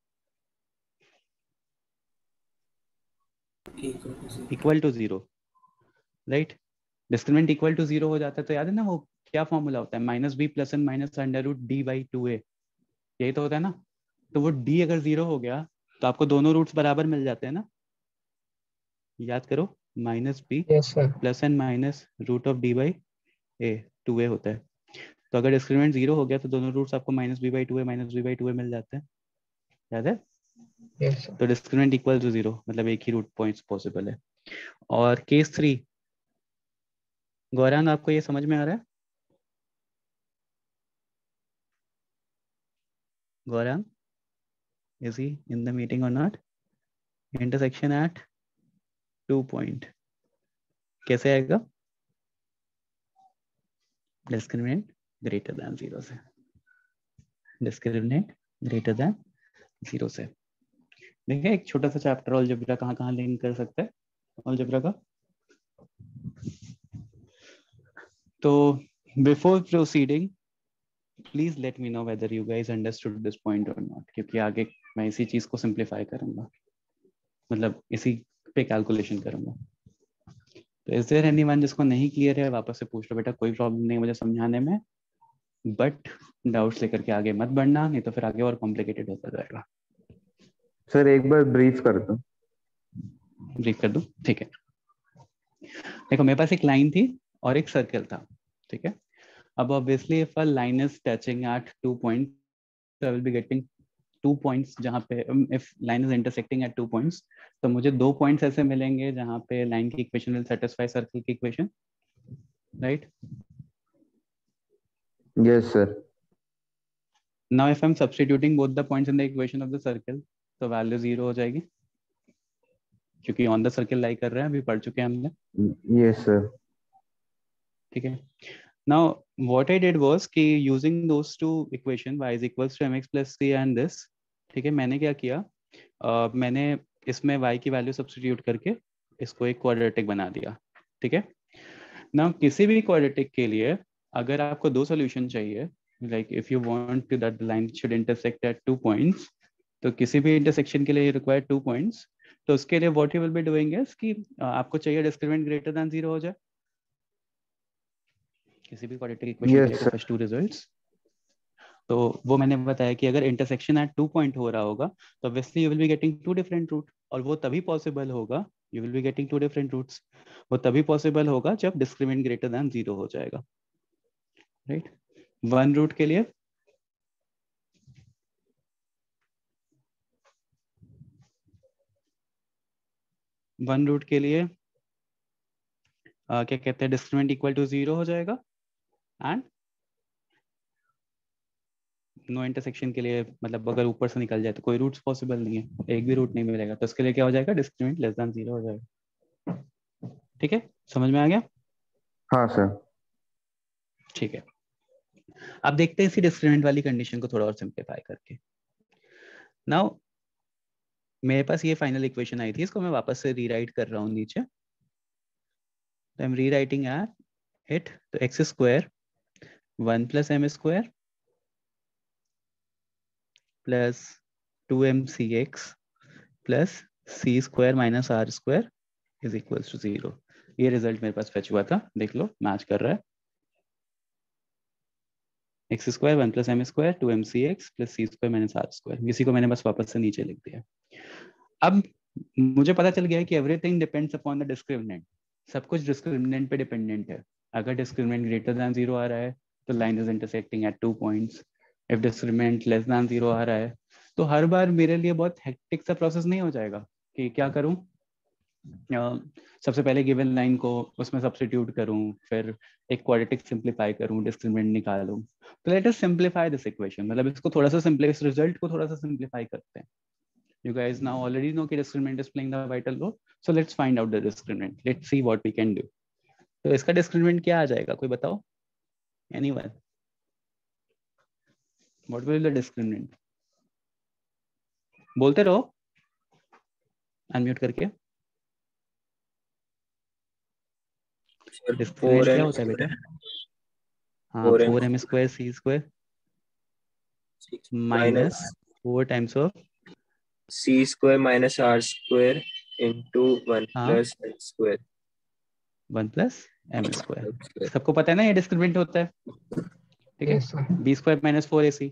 [SPEAKER 1] equal to 0, right? Discriminant equal to 0 हो जाता है तो याद है ना वो क्या फॉर्मूला होता है? Minus b plus n minus under root d by 2a. यही तो होता है ना. तो वो d अगर 0 हो गया तो आपको दोनों रूट्स बराबर मिल जाते हैं ना. याद करो, minus b
[SPEAKER 7] yes sir.
[SPEAKER 1] Plus n minus root of d by a 2a होता है. तो अगर डिस्क्रिमिनेंट 0 हो गया तो दोनों रूट्स आपको minus b by 2a minus b by 2a मिल जाते हैं. याद है?
[SPEAKER 7] Yes sir.
[SPEAKER 1] तो डिस्क्रिमिनेंट इक्वल टू 0 मतलब एक ही रूट पॉइंट्स पॉसिबल है. और केस 3 गौरांग आपको ये समझ में आ रहा है? Gaurang, is he in the meeting or not? Intersection at 2 point कैसे आएगा? डिस्क्रिमिनेंट ग्रेटर देन 0 से. डिस्क्रिमिनेंट ग्रेटर देन 0 से. देखिए एक छोटा सा चैप्टर अलजेब्रा कहाँ कहाँ लिंक कर सकते हैं अलजेब्रा का. तो before proceeding please let me know whether you guys understood this point और नॉट, क्योंकि आगे मैं इसी चीज को सिंप्लीफाई करूंगा, मतलब इसी पे कैलकुलेशन करूंगा. तो इज देयर एनीवन जिसको नहीं क्लियर है? वापस से पूछ लो बेटा, कोई प्रॉब्लम नहीं मुझे समझाने में, बट डाउट्स लेकर के आगे मत बढ़ना, नहीं तो फिर आगे और कॉम्प्लिकेटेड होता जाएगा.
[SPEAKER 4] सर एक बार ब्रीफ कर दो.
[SPEAKER 1] ब्रीफ कर दूं? ठीक है. देखो मेरे पास एक लाइन थी और एक सर्कल था, ठीक है. अब obviously if a line is touching at 2 point, I will be getting 2 points जहाँ पे if line is intersecting at 2 points, तो मुझे 2 पॉइंट्स ऐसे मिलेंगे जहाँ पे लाइन की इक्वेशन विल सेटिस्फाई सर्कल की equation, right?
[SPEAKER 5] Yes, sir.
[SPEAKER 1] Now if I M substituting both the points in the equation of the circle, तो वैल्यू 0 हो जाएगी क्योंकि ऑन द सर्कल लाई कर रहे हैं, अभी पढ़ चुके हैं हमने,
[SPEAKER 5] Yes, sir.
[SPEAKER 1] ठीक है? Now what I did was कि using those two equation y is equals to mx plus c and this, ठीक है, मैंने क्या किया, मैंने इसमें y की वैल्यू सब्स्टिट्यूट करके इसको एक क्वाड्रेटिक बना दिया, ठीक है? Now किसी भी क्वाड्रेटिक के लिए अगर आपको 2 सॉल्यूशन चाहिए, like if you want that the line should intersect at 2 points, तो किसी भी इंटरसेक्शन के लिए रिक्वायर 2 पॉइंट्स, तो उसके लिए what you will be doing is कि आपको चाहिए डिस्क्रिमिनेंट ग्रेटर देन 0 हो जाए किसी भी क्वाड्रेटिक इक्वेशन के लिए फर्स्ट 2 रिजल्ट्स। तो वो मैंने बताया कि अगर इंटरसेक्शन एट 2 पॉइंट हो रहा होगा तो obviously you will be getting 2 different root, और वो तभी पॉसिबल होगा, you will be getting 2 different roots, वो तभी पॉसिबल होगा जब डिस्क्रिमिनेंट ग्रेटर देन 0 हो जाएगा, राइट? 1 रूट के लिए क्या कहते हैं, डिस्क्रिमिनेंट इक्वल टू 0 हो जाएगा, एंड नो इंटरसेक्शन के लिए मतलब अगर ऊपर से निकल जाए तो कोई रूट्स पॉसिबल नहीं है, एक भी रूट नहीं मिलेगा, तो इसके लिए क्या हो जाएगा, डिस्क्रिमिनेंट लेस देन 0 हो जाएगा, ठीक है? समझ में आ गया?
[SPEAKER 5] हाँ सर।
[SPEAKER 1] ठीक है, अब देखते हैं इसी डिस्क्रिमिनेंट वाली कंडीशन को थोड़ा और सिंप्लीफाई करके। नाउ मेरे पास ये फाइनल इक्वेशन आई थी, इसको मैं वापस से रीराइट कर रहा हूँ नीचे, तो आई एम रीराइटिंग इट, तो x square 1 plus m square plus 2mcx plus c square minus r square is equals to 0। ये रिजल्ट मेरे पास फेच हुआ था, देख लो मैच कर रहा है, x square 1 plus m square 2mcx plus c square minus r square, इसी को मैंने बस वापस से नीचे लिख दिया। अब मुझे पता चल गया है कि everything depends upon the discriminant, सब कुछ डिस्क्रिमिनेंट पे डिपेंडेंट है। अगर डिस्क्रिमिनेंट ग्रेटर देन 0 आ रहा है तो line is intersecting at 2 points, if discriminant less than 0 आ रहा है तो हर बार मेरे लिए बहुत हेक्टिक सा प्रोसेस नहीं हो जाएगा कि क्या करूं, सबसे पहले गिवन लाइन को उसमें सब्स्टिट्यूट करूं, फिर एक क्वाड्रेटिक सिंप्लीफाई करूं, डिस्क्रिमिनेंट निकालूं। तो let us simplify this equation, मतलब इसको थोड़ा सा इस रिजल्ट को थोड़ा सा सिंप्लीफाई करते हैं। You guys now already know कि discriminant is playing the vital role, so let's find out the discriminant, let's see what we can do। तो इसका discriminant क्या आ जाएगा, कोई बताओ? Anyone? What will be the discriminant? बोलते रहो अनम्यूट करके। डिस्क्रिमिनेंट क्या होता है बेटा? हाँ 4m square c square minus 4 times of
[SPEAKER 5] c square minus r square into 1 plus m square
[SPEAKER 1] 1 plus m square. सबको पता है ना ये डिस्क्रिमिनेंट होता है, ठीक है? b square minus 4ac।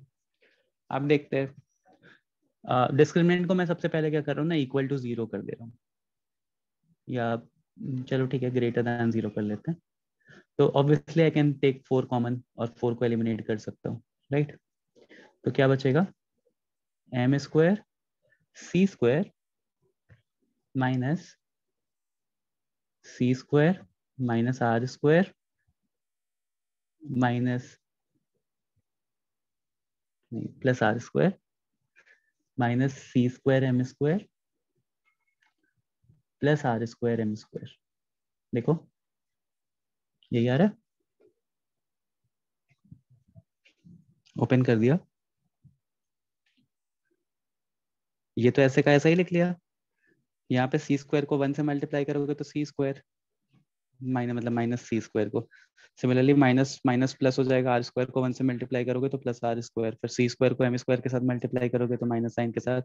[SPEAKER 1] अब देखते हैं डिस्क्रिमिनेंट को मैं सबसे पहले क्या कर रहा हूँ ना, इक्वल टू 0 कर दे रहा हूँ, या चलो ठीक है ग्रेटर देन 0 कर लेते हैं। तो obviously I can take 4 common और 4 को एलिमिनेट कर सकता हूँ, राइट? तो क्या बचेगा, m square c square minus c square minus r square minus plus r square minus c square m square plus r square m square. देखो यही आ रहा है, ओपन कर दिया, ये तो ऐसे का ऐसा ही लिख लिया। यहाँ पे c स्क्वायर को 1 से मल्टीप्लाई करोगे तो c स्क्वायर मतलब माइनस c स्क्वायर को, सिमिलरली माइनस माइनस प्लस हो जाएगा, r स्क्वायर को 1 से मल्टीप्लाई करोगे तो प्लस r स्क्वायर, फिर c स्क्वायर को m स्क्वायर के साथ मल्टीप्लाई करोगे तो माइनस साइन के साथ,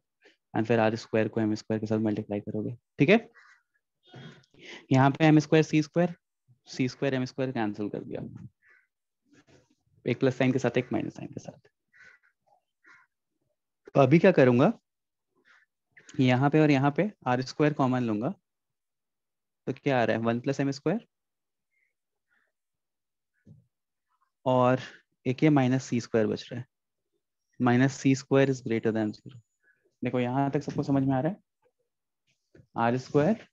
[SPEAKER 1] एंड फिर r स्क्वायर को m स्क्वायर के साथ मल्टीप्लाई करोगे, ठीक है? यहाँ पे m square c square m square cancel कर दिया, एक प्लस साइन के साथ एक माइनस साइन के साथ। तो अभी क्या करूंगा, यहाँ पे और यहाँ पे r स्क्वायर कॉमन लूंगा, तो क्या आ रहा है 1 प्लस एम स्क्वायर और एक ये माइनस सी स्क्वायर बच रहा है, minus c square is greater than 0। देखो यहाँ तक सबको समझ में आ रहा है? R square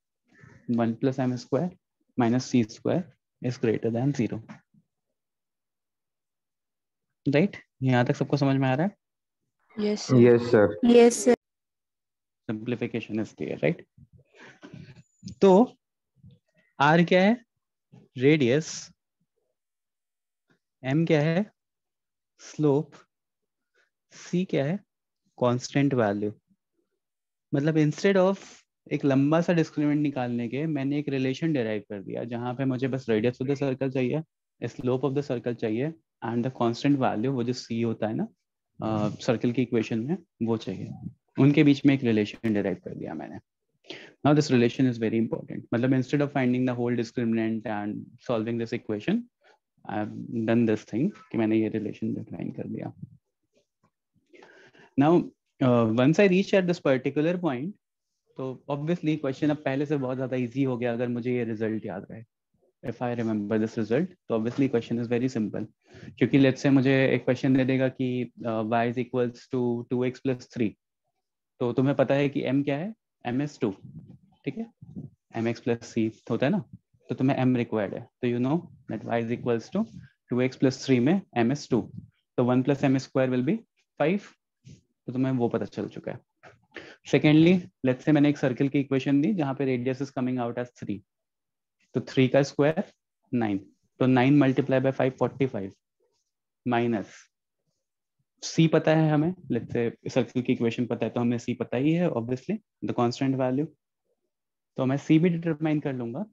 [SPEAKER 1] 1 plus m square minus c square is greater than 0, right? यहाँ तक सबको समझ में आ रहा है?
[SPEAKER 8] Yes, sir.
[SPEAKER 5] Yes sir.
[SPEAKER 3] Yes sir.
[SPEAKER 1] Simplification is clear, right? तो आर क्या है? रेडियस। एम क्या है? स्लोप। सी क्या है? Constant value. मतलब इंस्टेड ऑफ एक लंबा सा डिस्क्रिमिनेंट निकालने के मैंने एक रिलेशन डिराइव कर दिया जहां पे मुझे बस रेडियस ऑफ द सर्कल चाहिए, स्लोप ऑफ द सर्कल चाहिए एंड द कांस्टेंट वैल्यू, वो जो सी होता है ना सर्कल की इक्वेशन में, वो चाहिए। उनके बीच में एक रिलेशन डिराइव कर दिया मैंने। Now this relation is very important. मतलब instead of finding the whole discriminant and solving this equation, I have done this thing कि मैंने ये रिलेशन डिफाइन कर दिया। Now once I reach at this particular point, तो obviously question अब पहले से बहुत ज़्यादा इजी हो गया अगर मुझे ये रिजल्ट याद रहे। If I remember this result, तो obviously question is very simple, क्योंकि let's say मुझे एक क्वेश्चन दे देगा कि y is equals to 2x plus 3, तो तुम्हें पता है कि m क्या है? m is 2, ठीक है? mx plus c होता है ना, तो तुम्हें m required है, तो you know that y is equals to 2x plus 3 में m is 2, तो 1 plus m square will be 5, तो तुम्हें वो पता चल चुका है। सेकेंडली लेट्स से मैंने एक सर्कल की इक्वेशन दी जहां पे radius is coming out as 3, तो 3 का स्क्वायर 9, तो 9 मल्टीप्लाई बाय 5 45 माइनस सी पता है हमें, लेट्स से सर्कल की इक्वेशन पता है तो हमें सी पता ही है ऑब्वियसली, द कांस्टेंट वैल्यू, तो मैं सी भी डिटरमाइन कर लूंगा।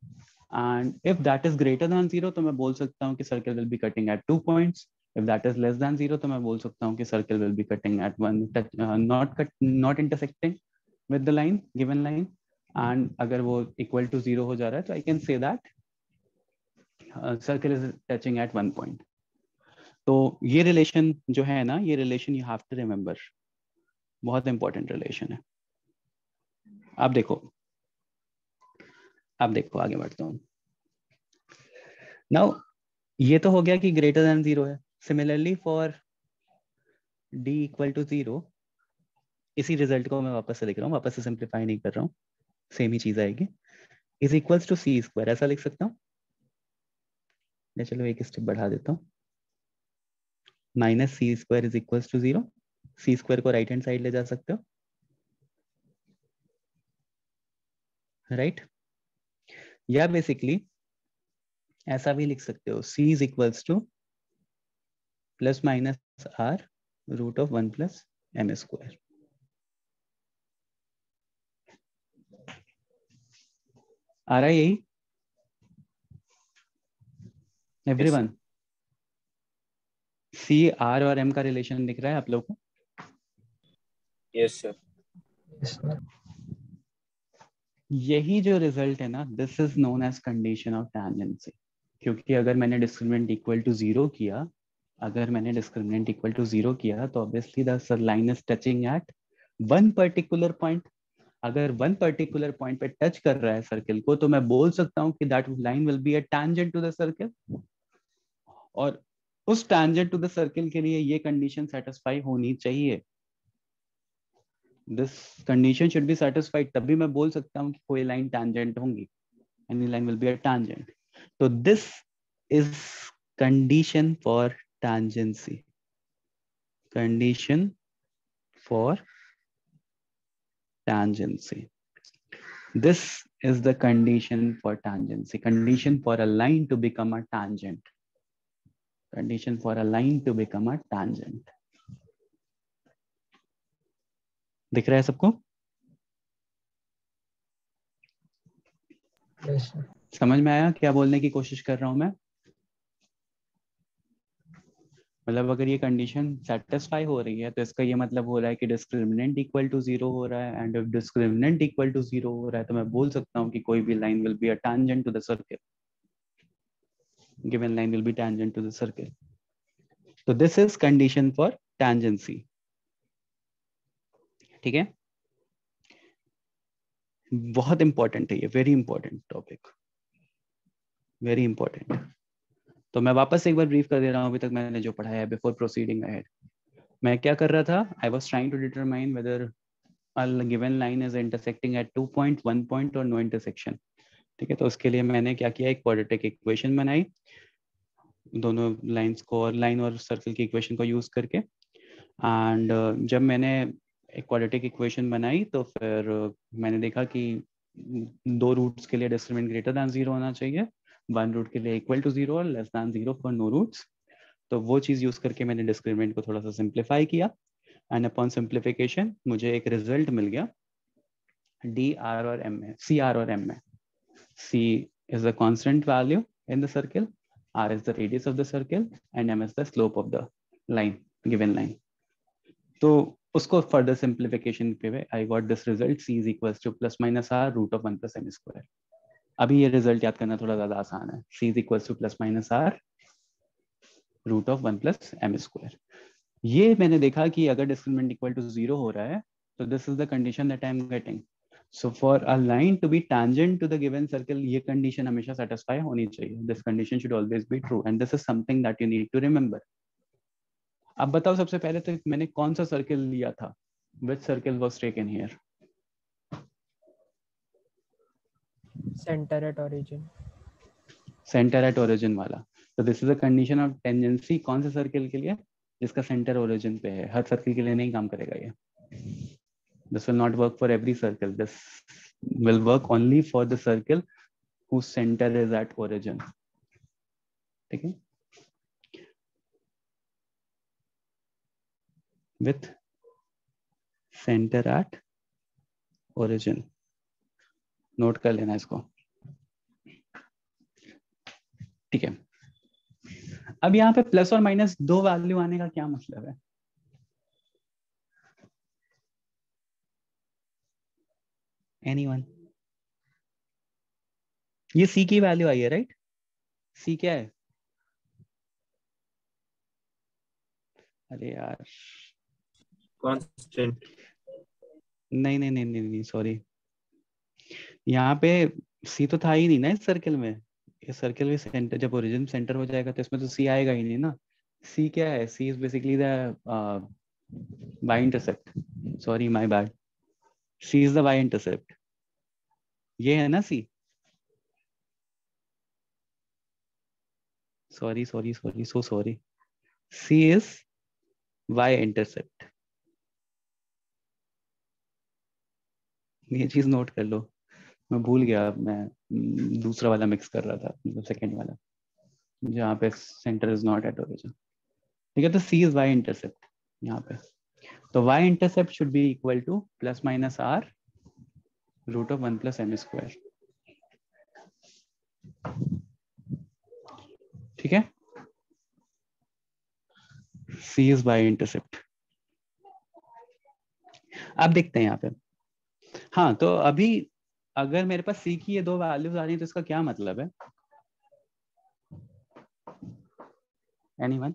[SPEAKER 1] And if that is greater than 0 तो मैं बोल सकता हूँ कि circle will be cutting at 2 points. If that is less than 0 तो मैं बोल सकता हूँ कि circle will be cutting at one not intersecting with the line, given line, and अगर वो equal to 0 हो जा रहा है तो I can say that circle is touching at 1 point। तो ये relation जो है ना, ये relation you have to remember, बहुत important relation है। आप देखो आगे बढ़ता हूँ। Now ये तो हो गया कि greater than 0 है। Similarly for d equal to 0, इसी रिजल्ट को मैं वापस से लिख रहा हूँ, वापस से सिंप्लीफाई नहीं कर रहा हूँ, सेम ही चीज आएगी। Is equals to c square, ऐसा लिख सकता हूँ। चलो एक स्टेप बढ़ा देता हूँ, minus c square is equals to 0। C square को राइट हैंड साइड ले जा सकते हो, राइट? या बेसिकली ऐसा भी लिख सकते हो, c is equals to plus minus r root of 1 plus m square. आ रहा है यही एवरीवन? सी आर और एम का रिलेशन दिख रहा है आप लोगों को?
[SPEAKER 5] Yes sir.
[SPEAKER 1] यही जो रिजल्ट है ना, this is known as condition of tangency. क्योंकि अगर मैंने डिस्क्रिमिनेंट इक्वल टू 0 किया, तो obviously the line is touching at one particular point. अगर वन पर्टिकुलर पॉइंट पे टच कर रहा है सर्कल को, तो मैं बोल सकता हूँ कि that line will be a tangent to the circle, और उस टैंजेंट टू द सर्कल के लिए ये कंडीशन सेटिस्फाई होनी चाहिए। This condition should be satisfied, तभी मैं बोल सकता हूँ कि कोई लाइन टैंजेंट होंगी, any line will be a tangent. तो this is condition for tangency, condition for tangency. This is the condition for tangency, condition for a line to become a tangent, condition for a line to become a tangent. दिख रहा है सबको?
[SPEAKER 7] Yes, sir.
[SPEAKER 1] समझ में आया क्या बोलने की कोशिश कर रहा हूं मैं? मतलब अगर ये कंडीशन सेटिस्फाई हो रही है तो इसका ये मतलब हो रहा है कि डिस्क्रिमिनेंट इक्वल टू 0 हो रहा है, and if discriminant equal to 0 हो रहा है तो मैं बोल सकता हूँ कि कोई भी line will be a tangent to the circle, given line will be tangent to the circle. तो this is condition for tangency, ठीक है? बहुत इंपॉर्टेंट है ये, very important topic, very important. तो मैं वापस एक बार ब्रीफ कर दे रहा हूँ अभी तक मैंने जो पढ़ाया है बिफोर प्रोसीडिंग अहेड। मैं क्या कर रहा था, I was trying to determine whether a given line is intersecting at 2 point, 1 point और no intersection. ठीक है, तो उसके लिए मैंने क्या किया, एक क्वाड्रेटिक इक्वेशन बनाई दोनों लाइंस को और लाइन और सर्कल की इक्वेशन को यूज करके। एंड जब मैंने एक क्वाड्रेटिक इक्वेशन बनाई तो फिर मैंने देखा कि 2 रूट्स के लिए डिस्क्रिमिनेंट ग्रेटर दैन 0 होना चाहिए, 1 रूट के लिए इक्वल टू 0 और less than 0 for no roots. तो वो चीज़ यूज करके मैंने डिस्क्रिमिनेंट को थोड़ा सा सिंप्लीफाई किया एंड अपॉन सिंप्लीफिकेशन मुझे एक रिजल्ट मिल गया डी आर और एम में, सी आर और एम में। C is the constant value in the circle, r is the radius of the circle and m is the slope of the line, given line. तो उसको further simplification पे I got this result, c is equals to plus minus r root of 1 plus m square. अभी ये result याद करना थोड़ा ज्यादा आसान है, सी is equals to plus minus r root of 1 plus m square. ये मैंने देखा कि अगर डिस्क्रिमिनेंट इक्वल टू 0 हो रहा है तो this is the condition that I am getting. So for a line to be tangent to the given circle, ये कंडीशन हमेशा सेटिस्फाई होनी चाहिए। This condition should always be true and this is something that you need to remember. अब बताओ सबसे पहले तो मैंने कौन सा सर्कल लिया था, which circle was taken here?
[SPEAKER 7] Center at origin.
[SPEAKER 1] Center at origin वाला। तो this is a condition of tangency कौन से सर्कल के लिए, जिसका सेंटर ओरिजिन पे है। हर सर्कल के लिए नहीं काम करेगा ये। This will not work for every circle, this will work only for the circle whose center is at origin. ठीक है, with center at origin, note कर लेना इसको। ठीक है, अब यहाँ पे प्लस और माइनस 2 वैल्यू आने का क्या मतलब है? एनीवन? ये सी की वैल्यू आई है, राइट? सी क्या है? अरे यार,
[SPEAKER 5] कांस्टेंट।
[SPEAKER 1] नहीं नहीं नहीं नहीं नहीं, सॉरी, यहाँ पे सी तो था ही नहीं ना इस सर्कल में। इस सर्कल में सेंटर, जब ओरिजिन सेंटर हो जाएगा तो इसमें तो सी आएगा ही नहीं ना। सी क्या है? सी is basically the Y intercept, sorry my bad, C is the Y intercept. ये है ना C, sorry sorry sorry, so sorry, C is Y intercept. ये चीज नोट कर लो, मैं भूल गया, मैं दूसरा वाला मिक्स कर रहा था, मतलब सेकंड वाला जहाँ पे centre is not at origin. ठीक है, तो सी इज वाई इंटरसेप्ट यहाँ पे। तो y intercept should be equal to plus minus r root of 1 plus m square. ठीक है, सी इज वाई इंटरसेप्ट। अब देखते हैं यहाँ पे। हाँ, तो अभी अगर मेरे पास सी की ये 2 वैल्यूज आ रही है तो इसका क्या मतलब है? एनीवन?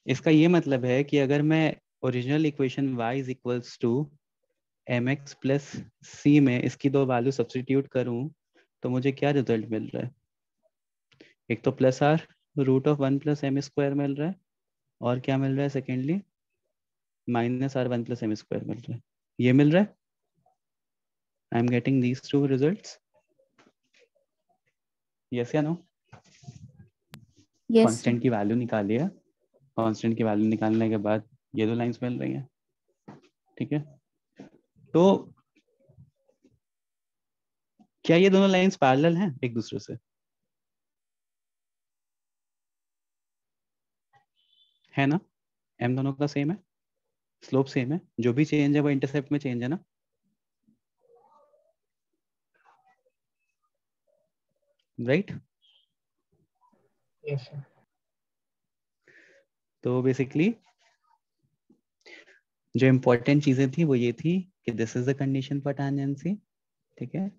[SPEAKER 1] इसका ये मतलब है कि अगर मैं original equation y is equals to m x plus c में इसकी 2 वैल्यू सब्सटीट्यूट करूं तो मुझे क्या रिजल्ट मिल रहा है? एक तो plus r root of 1 plus m square मिल रहा है, और क्या मिल रहा है secondly? Minus r 1 plus m square मिल रहा है। ये मिल रहा है, I am getting these 2 results, yes या नो?
[SPEAKER 3] यस
[SPEAKER 1] कांस्टेंट की वैल्यू निकाली है, कांस्टेंट की वैल्यू निकालने के बाद ये 2 लाइंस मिल रही हैं। ठीक है, तो क्या ये दोनों लाइंस पैरेलल हैं एक दूसरे से? है ना? एम दोनों का सेम है, स्लोप सेम है, जो भी चेंज है वो इंटरसेप्ट में चेंज है ना? राइट?
[SPEAKER 7] Yes sir.
[SPEAKER 1] तो बेसिकली जो इम्पोर्टेंट चीजें थी वो ये थी कि this is the condition for tangency. ठीक है,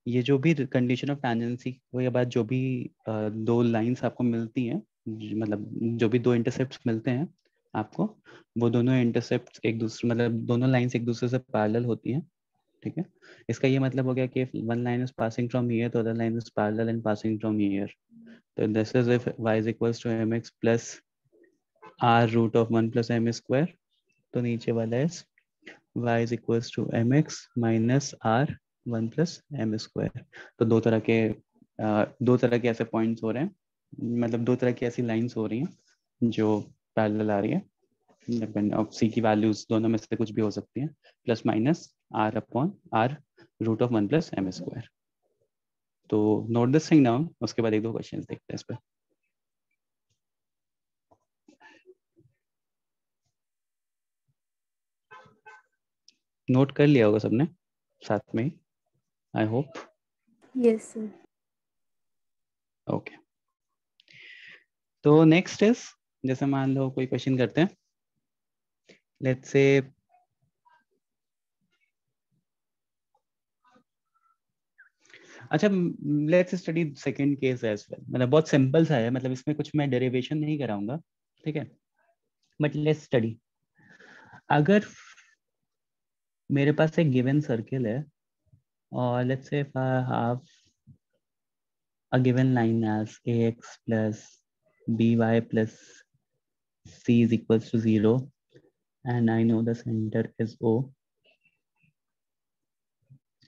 [SPEAKER 1] ये जो भी कंडीशन ऑफ टैंजेंसी, वो ये बात, जो भी 2 लाइंस आपको मिलती हैं, मतलब जो भी 2 इंटरसेप्ट्स मिलते हैं आपको, वो दोनों इंटरसेप्ट्स एक दूसरे, मतलब दोनों लाइंस एक दूसरे से पैरेलल होती हैं। ठीक है, इसका ये मतलब हो गया कि one line is passing from here तो other line is parallel and passing from here. तो this is if y is equals to mx plus r root of 1 plus m square. तो नीचे वाला है y is equals to mx minus r 1 plus m square. तो दो तरह के ऐसे पॉइंट्स हो रहे हैं, मतलब दो तरह की ऐसी लाइंस हो रही हैं जो पैरेलल आ रही है. डिपेंड ऑफ सी की वैल्यूज दोनों में से कुछ भी हो सकती है, plus minus r upon r root of 1 plus m square. तो नोट दिस थिंग डाउन, उसके बाद एक दो क्वेश्चंस देखते हैं इस पर. नोट कर लिया होगा सबने साथ में, I hope.
[SPEAKER 3] Yes sir.
[SPEAKER 1] Okay, तो नेक्स्ट इज, जैसे मान लो कोई क्वेश्चन करते हैं, लेट्स से अच्छा, let's study second case as well. मतलब बहुत सिंपल सा है, मतलब इसमें कुछ मैं डेरिवेशन नहीं कराऊंगा, ठीक है, बट लेट्स स्टडी. अगर मेरे पास एक गिवन सर्किल है और let's say if I have a given line as ax plus by plus c is equals to 0 and I know the center is O.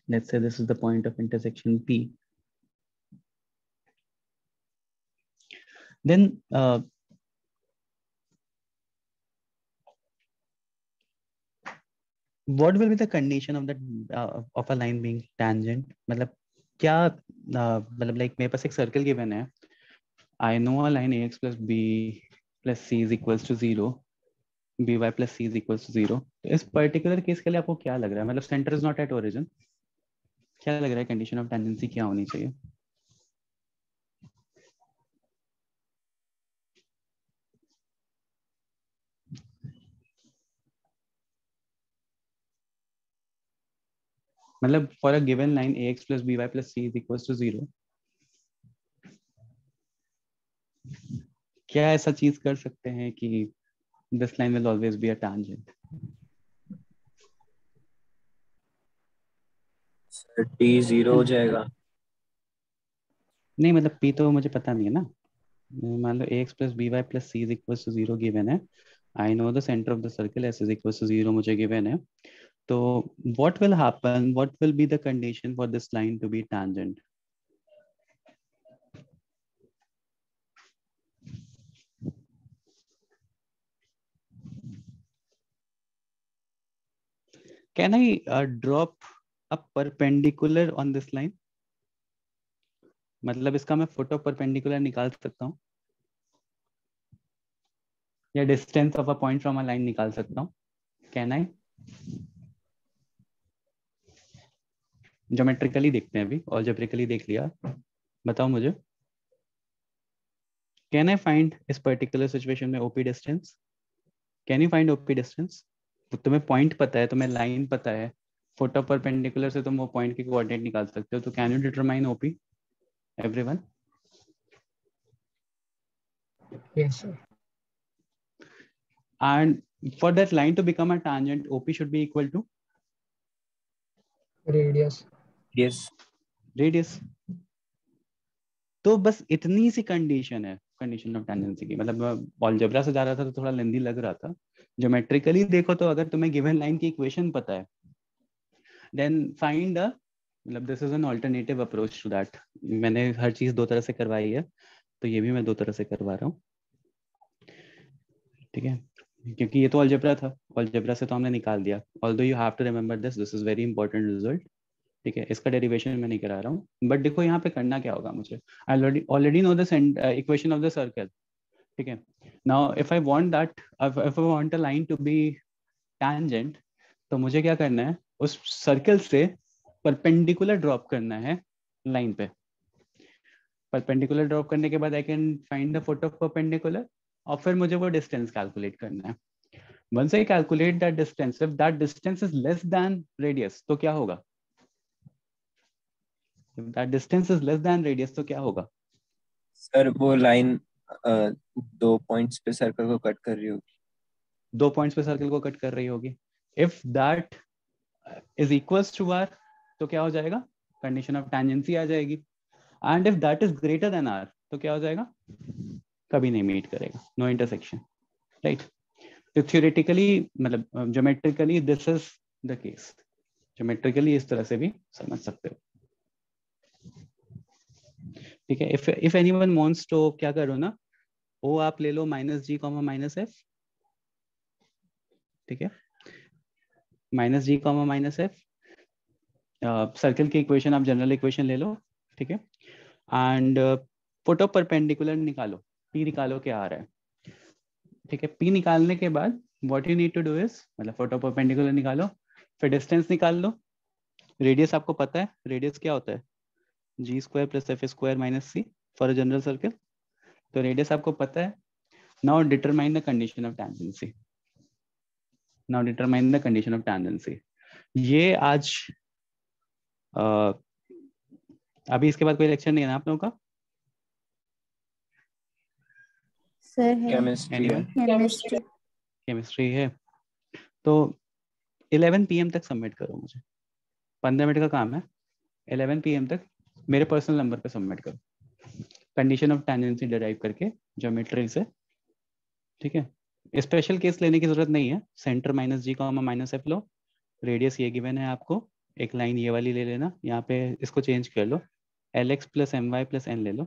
[SPEAKER 1] Let's say this is the point of intersection P. Then what will be the condition of that of a line being tangent? मतलब क्या मतलब like मेरे पास एक circle given है, I no a line ax plus b plus c is equals to 0, by plus c is equals to 0. तो इस particular case के लिए आपको क्या लग रहा है, मतलब centre is not at origin, क्या लग रहा है कंडीशन ऑफ टेंडेंसी क्या होनी चाहिए? मतलब for a given line ax plus by plus c is equals to 0, क्या ऐसा चीज कर सकते हैं कि this line will always be a tangent?
[SPEAKER 5] Sir t 0 हो जाएगा.
[SPEAKER 1] नहीं मतलब p तो मुझे पता नहीं है ना. मान लो ax plus by plus c is equals to 0 given है, I know the centre of the circle s is equals to 0 मुझे गिवन है. तो what will happen, what will be the condition for this line to be tangent? Can I drop a perpendicular on this line? मतलब इसका मैं photo perpendicular निकाल सकता हूँ या distance of a point from a line निकाल सकता हूँ. Can I? ज्योमेट्रिकली देखते हैं अभी, अलजेब्रिकली देख लिया, बताओ मुझे. कैन आई फाइंड इस पर्टिकुलर सिचुएशन में OP distance? Can you find OP distance? तो तुम्हें पॉइंट पता है, तुम्हें लाइन पता है, फोटो परपेंडिकुलर से तुम वो पॉइंट के कोऑर्डिनेट निकाल सकते हो. तो can you determine OP everyone?
[SPEAKER 7] Yes, sir.
[SPEAKER 1] And for that line to become a tangent, OP should be equal to
[SPEAKER 7] Radius.
[SPEAKER 5] Yes.
[SPEAKER 1] radius. तो बस इतनी सी कंडीशन है कंडीशन ऑफ टेंडेंसी की. मतलब अलजेब्रा से जा रहा था तो थोड़ा लेंदी लग रहा था, ज्योमेट्रिकली देखो तो अगर तुम्हें गिवन लाइन की इक्वेशन पता है, देन फाइंड अ, मतलब this is an alternative approach to that. मैंने हर चीज दो तरह से करवाई है, तो ये भी मैं दो तरह से करवा रहा हूँ, ठीक है, क्योंकि ये तो अलजेब्रा था, अलजेब्रा से तो हमने निकाल दिया. Although you have to remember this is very important result, ठीक है. इसका डेरिवेशन मैं नहीं करा रहा हूँ, बट देखो यहाँ पे करना क्या होगा मुझे. I already know the equation of the circle, ठीक है. Now if I want that, if I want a line to be tangent, तो मुझे क्या करना है, उस सर्कल से परपेंडिकुलर ड्रॉप करना है लाइन पे. परपेंडिकुलर ड्रॉप करने के बाद I can find the foot of perpendicular, और फिर मुझे वो डिस्टेंस कैलकुलेट करना है. Once I calculate that distance, if that distance is less than radius, तो क्या होगा? If that distance is less than radius, तो क्या होगा?
[SPEAKER 5] सर वो लाइन 2 पॉइंट्स पे सर्कल को कट कर रही होगी.
[SPEAKER 1] 2 पॉइंट्स पे सर्कल को कट कर रही होगी. If that is equals to r, तो क्या हो जाएगा, कंडीशन ऑफ टेंजेंसी आ जाएगी. And if that is greater than r तो क्या हो जाएगा, कभी नहीं मीट करेगा, नो इंटरसेक्शन, राइट. तो थियोरेटिकली मतलब geometrically this is the case. Geometrically इस तरह से भी समझ सकते हो. ठीक है. इफ एनीवन वांट्स तो क्या करो ना, ओ आप ले लो -g, -f. ठीक है, -g, -f. सर्कल की इक्वेशन आप जनरल इक्वेशन ले लो. ठीक है. एंड फोटो परपेंडिकुलर निकालो, p निकालो क्या आ रहा है. ठीक है. p निकालने के बाद what you need to do is, मतलब फोटो परपेंडिकुलर निकालो, फिर डिस्टेंस निकाल लो. रेडियस आपको पता है, रेडियस क्या होता है, g² + f² - c for a general circle. तो रेडियस आपको पता है. Now determine the condition of tangency. Now determine the condition of tangency. ये आज अभी इसके बाद कोई लेक्चर नहीं है ना आप लोगों का?
[SPEAKER 3] सर है
[SPEAKER 5] केमिस्ट्री है.
[SPEAKER 3] केमिस्ट्री.
[SPEAKER 1] केमिस्ट्री है. तो 11 PM तक सबमिट करो मुझे, 15 मिनट का काम है. 11 PM तक मेरे पर्सनल नंबर पे सबमिट करो, कंडीशन ऑफ टेंजेंसी डिराइव करके ज्योमेट्री से. ठीक है. स्पेशल केस लेने की जरूरत नहीं है. सेंटर -g, -f लो. रेडियस ये गिवन है आपको, एक लाइन ये वाली ले लेना. यहाँ पे इसको चेंज कर लो, lx + my + n ले लो,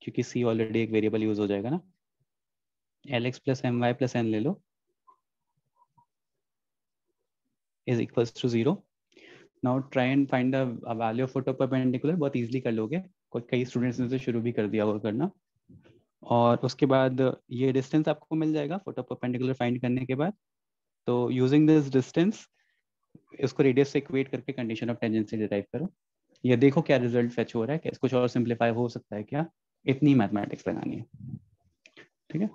[SPEAKER 1] क्योंकि c ऑलरेडी एक वेरिएबल यूज हो जाएगा ना. lx + my + n ले लो is equals to 0. Now try and find the value of foot of perpendicular. बहुत इजीली कर लोगे, कई स्टूडेंट्स ने तो शुरू भी कर दिया होगा करना. और उसके बाद ये डिस्टेंस आपको मिल जाएगा फोटो परपेंडिकुलर फाइंड करने के बाद. तो यूजिंग दिस डिस्टेंस इसको रेडियस से इक्वेट करके कंडीशन ऑफ टेंजेंसी डिराइव करो. ये देखो क्या रिजल्ट फेच हो रहा है, क्या कुछ और सिंप्लीफाई हो सकता है क्या. इतनी मैथमेटिक्स लगानी है. ठीक है.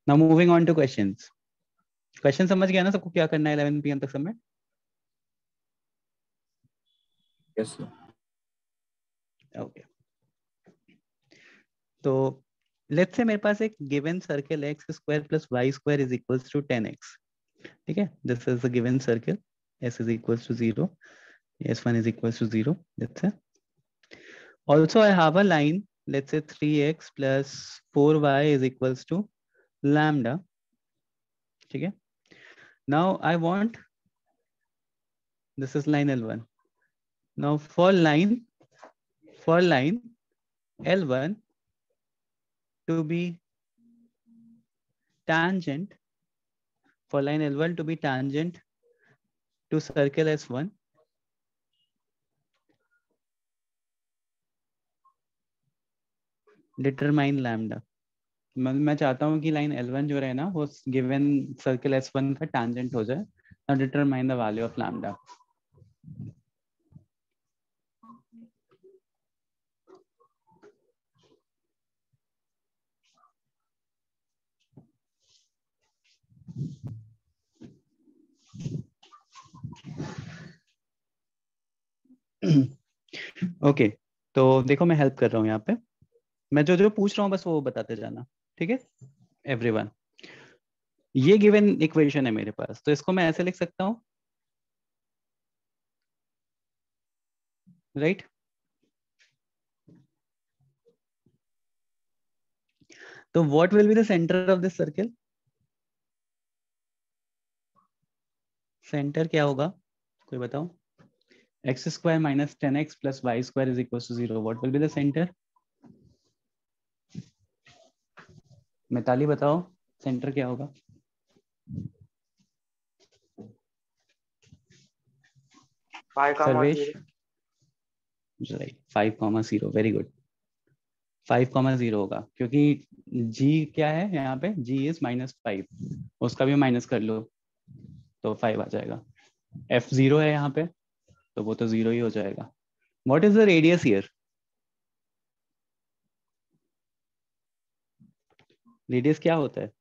[SPEAKER 1] Now moving on two questions. Question समझ गया ना सबको क्या करना है 11 PM तक सबमिट?
[SPEAKER 5] Yes sir.
[SPEAKER 1] ओके. तो लेट्स से मेरे पास एक given circle x² + y² is equals to 10x. ठीक है. This is the given circle, s is equals to 0, s1 is equals to 0. That's it. Also, I have a line, let's say 3x plus 4y is equals to lambda. Okay. Now I want, this is line L1. Now for line L1 to be tangent, for line L1 to be tangent to circle S1, determine lambda. मैं चाहता हूँ कि line L1 जो रहे ना वो given circle S1 का tangent हो जाए. Now determine the value of lambda. Okay. तो देखो मैं हेल्प कर रहा हूँ यहाँ पे, मैं जो जो पूछ रहा हूँ बस वो बताते जाना. ठीक है एवरीवन. ये गिवन इक्वेशन है मेरे पास, तो इसको मैं ऐसे लिख सकता हूँ, राइट. तो what will be the centre of this circle? Centre क्या होगा कोई बताओ? x² - 10x + y² is equals to 0. What will be the center? Mitali बताओ सेंटर क्या होगा? सर्वेश? राइट, 5,0. Very good. 5,0 होगा क्योंकि g क्या है यहाँ पे, g इज -5, उसका भी माइनस कर लो तो 5 आ जाएगा. f 0 है यहाँ पे तो वो तो 0 ही हो जाएगा. What is the radius here? Radius क्या होता है?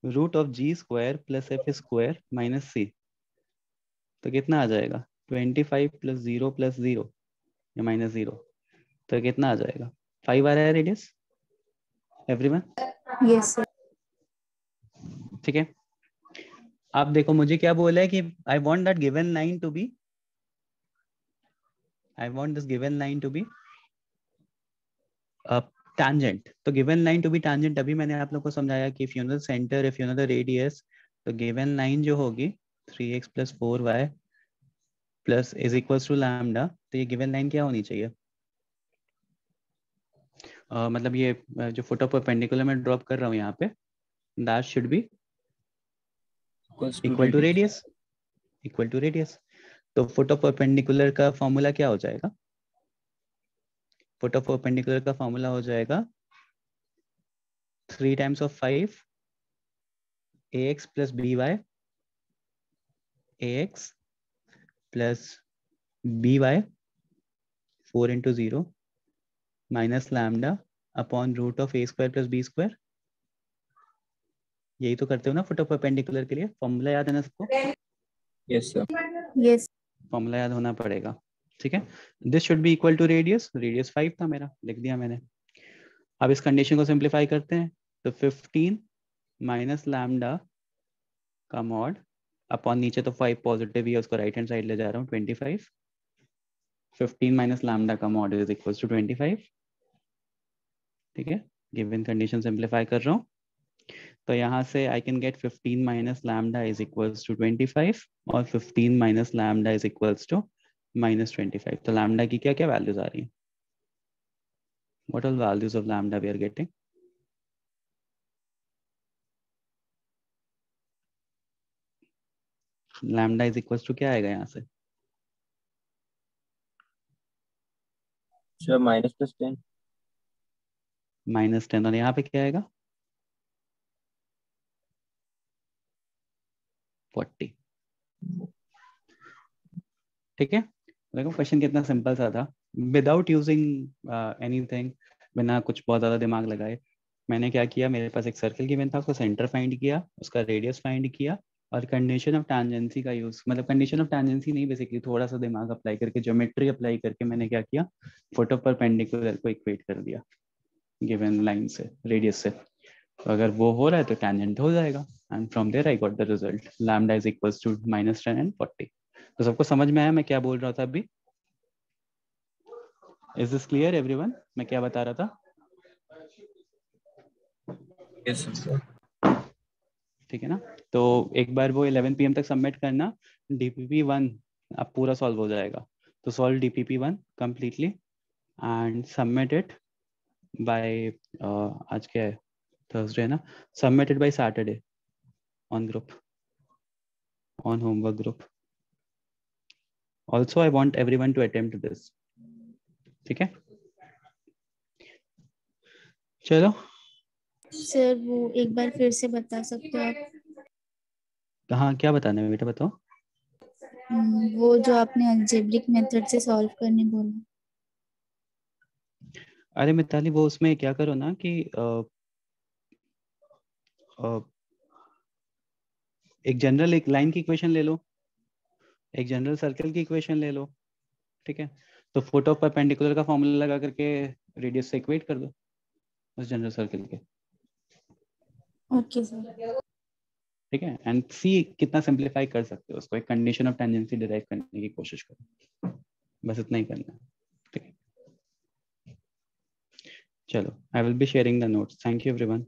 [SPEAKER 1] Root of g² + f² - c. तो कितना आ जाएगा? 25 + 0 + 0 या -0, तो कितना आ जाएगा? 5 आ रहा है रेडियस एवरीवन?
[SPEAKER 3] Yes sir.
[SPEAKER 1] ठीक है. आप देखो मुझे क्या बोला है कि I want that given line to be, I want this given line to be tangent. तो given line to be tangent अभी मैंने आप लोग को समझाया कि if you know the center, if you know the radius, तो given line जो होगी 3x plus 4y plus is equals to lambda, तो ये given line क्या होनी चाहिए? मतलब ये जो foot of perpendicular मैं ड्रॉप कर रहा हूँ यहाँ पे, that should be equal to radius, equal to radius. तो foot of perpendicular का फॉर्मूला क्या हो जाएगा? foot of perpendicular का फॉर्मूला हो जाएगा 3 times of 5 ax plus by ax plus by 4 into 0 minus lambda upon root of a square plus b square. यही तो करते हो ना फुट ऑफ परपेंडिकुलर के लिए? फॉर्मूला याद है ना सबको?
[SPEAKER 5] यस सर,
[SPEAKER 3] यस
[SPEAKER 1] फॉर्मूला याद होना पड़ेगा, ठीक है. This should be equal to radius, radius 5 था मेरा, लिख दिया मैंने. अब इस कंडीशन को सिंप्लीफाई करते हैं, तो 15 माइनस लैम्डा का मॉड अपॉन नीचे तो 5 पॉजिटिव ही है, उसको राइट हैंड साइड ले जा रहा हूँ 25. 15 माइनस लैम्डा का मॉड इज इक्वल टू 25, ठीक है. गिवन कंडीशन सिंप्लीफाई कर रहा हूँ, तो यहाँ से I can get 15 minus lambda is equals to 25 और 15 minus lambda is equals to -25. तो लैम्डा की क्या क्या वैल्यूज आ रही हैं? What are values of lambda we are getting? Lambda is equals to क्या आएगा यहाँ से?
[SPEAKER 5] सर -10.
[SPEAKER 1] -10. और यहाँ पे क्या आएगा? 40. ठीक है. देखो क्वेश्चन कितना सिंपल सा था, विदाउट यूजिंग एनीथिंग, बिना कुछ बहुत ज्यादा दिमाग लगाए. मैंने क्या किया, मेरे पास एक सर्कल गिवन था, उसका सेंटर फाइंड किया, उसका रेडियस फाइंड किया, और कंडीशन ऑफ टेंजेंसी का यूज, मतलब कंडीशन ऑफ टेंजेंसी नहीं, बेसिकली थोड़ा सा दिमाग अप्लाई करके, ज्योमेट्री अप्लाई करके मैंने क्या किया, फुट ऑफ परपेंडिकुलर को इक्वेट कर दिया गिवन लाइन से, रेडियस से. तो अगर वो हो रहा है तो टेंजेंट हो जाएगा, and from there I got the result, lambda is equals to -10 and 40. तो सबको समझ में आया मैं क्या बोल रहा था अभी? इज दिस क्लियर एवरीवन, मैं क्या बता रहा था?
[SPEAKER 5] Yes sir.
[SPEAKER 1] ठीक है ना. तो एक बार वो 11 PM तक सबमिट करना, DPP1 अब पूरा सॉल्व हो जाएगा. तो solve DPP1 completely and submit it by, आज क्या है, थर्सडे है ना, submit it by Saturday on group, on homework group. Also I want everyone to attempt this, ठीक है. चलो.
[SPEAKER 3] सर वो एक बार फिर से बता सकते हो आप?
[SPEAKER 1] हाँ, क्या बताना है बेटा, बताओ.
[SPEAKER 3] वो जो आपने अलजेब्रिक मेथड से सॉल्व करने बोला.
[SPEAKER 1] अरे मिताली, वो उसमें क्या करो ना कि एक जनरल एक लाइन की इक्वेशन ले लो, एक जनरल सर्कल की इक्वेशन ले लो, ठीक है. तो फुट ऑफ परपेंडिकुलर का फॉर्मूला लगा करके रेडियस से इक्वेट कर दो उस जनरल सर्कल के.
[SPEAKER 3] Okay sir.
[SPEAKER 1] ठीक है. एंड सी कितना सिंप्लीफाई कर सकते हो उसको, एक कंडीशन ऑफ टेंजेंसी डिराइव करने की कोशिश करो, बस इतना ही करना है. ठीक है. चलो, आई will be sharing the notes. Thank you everyone.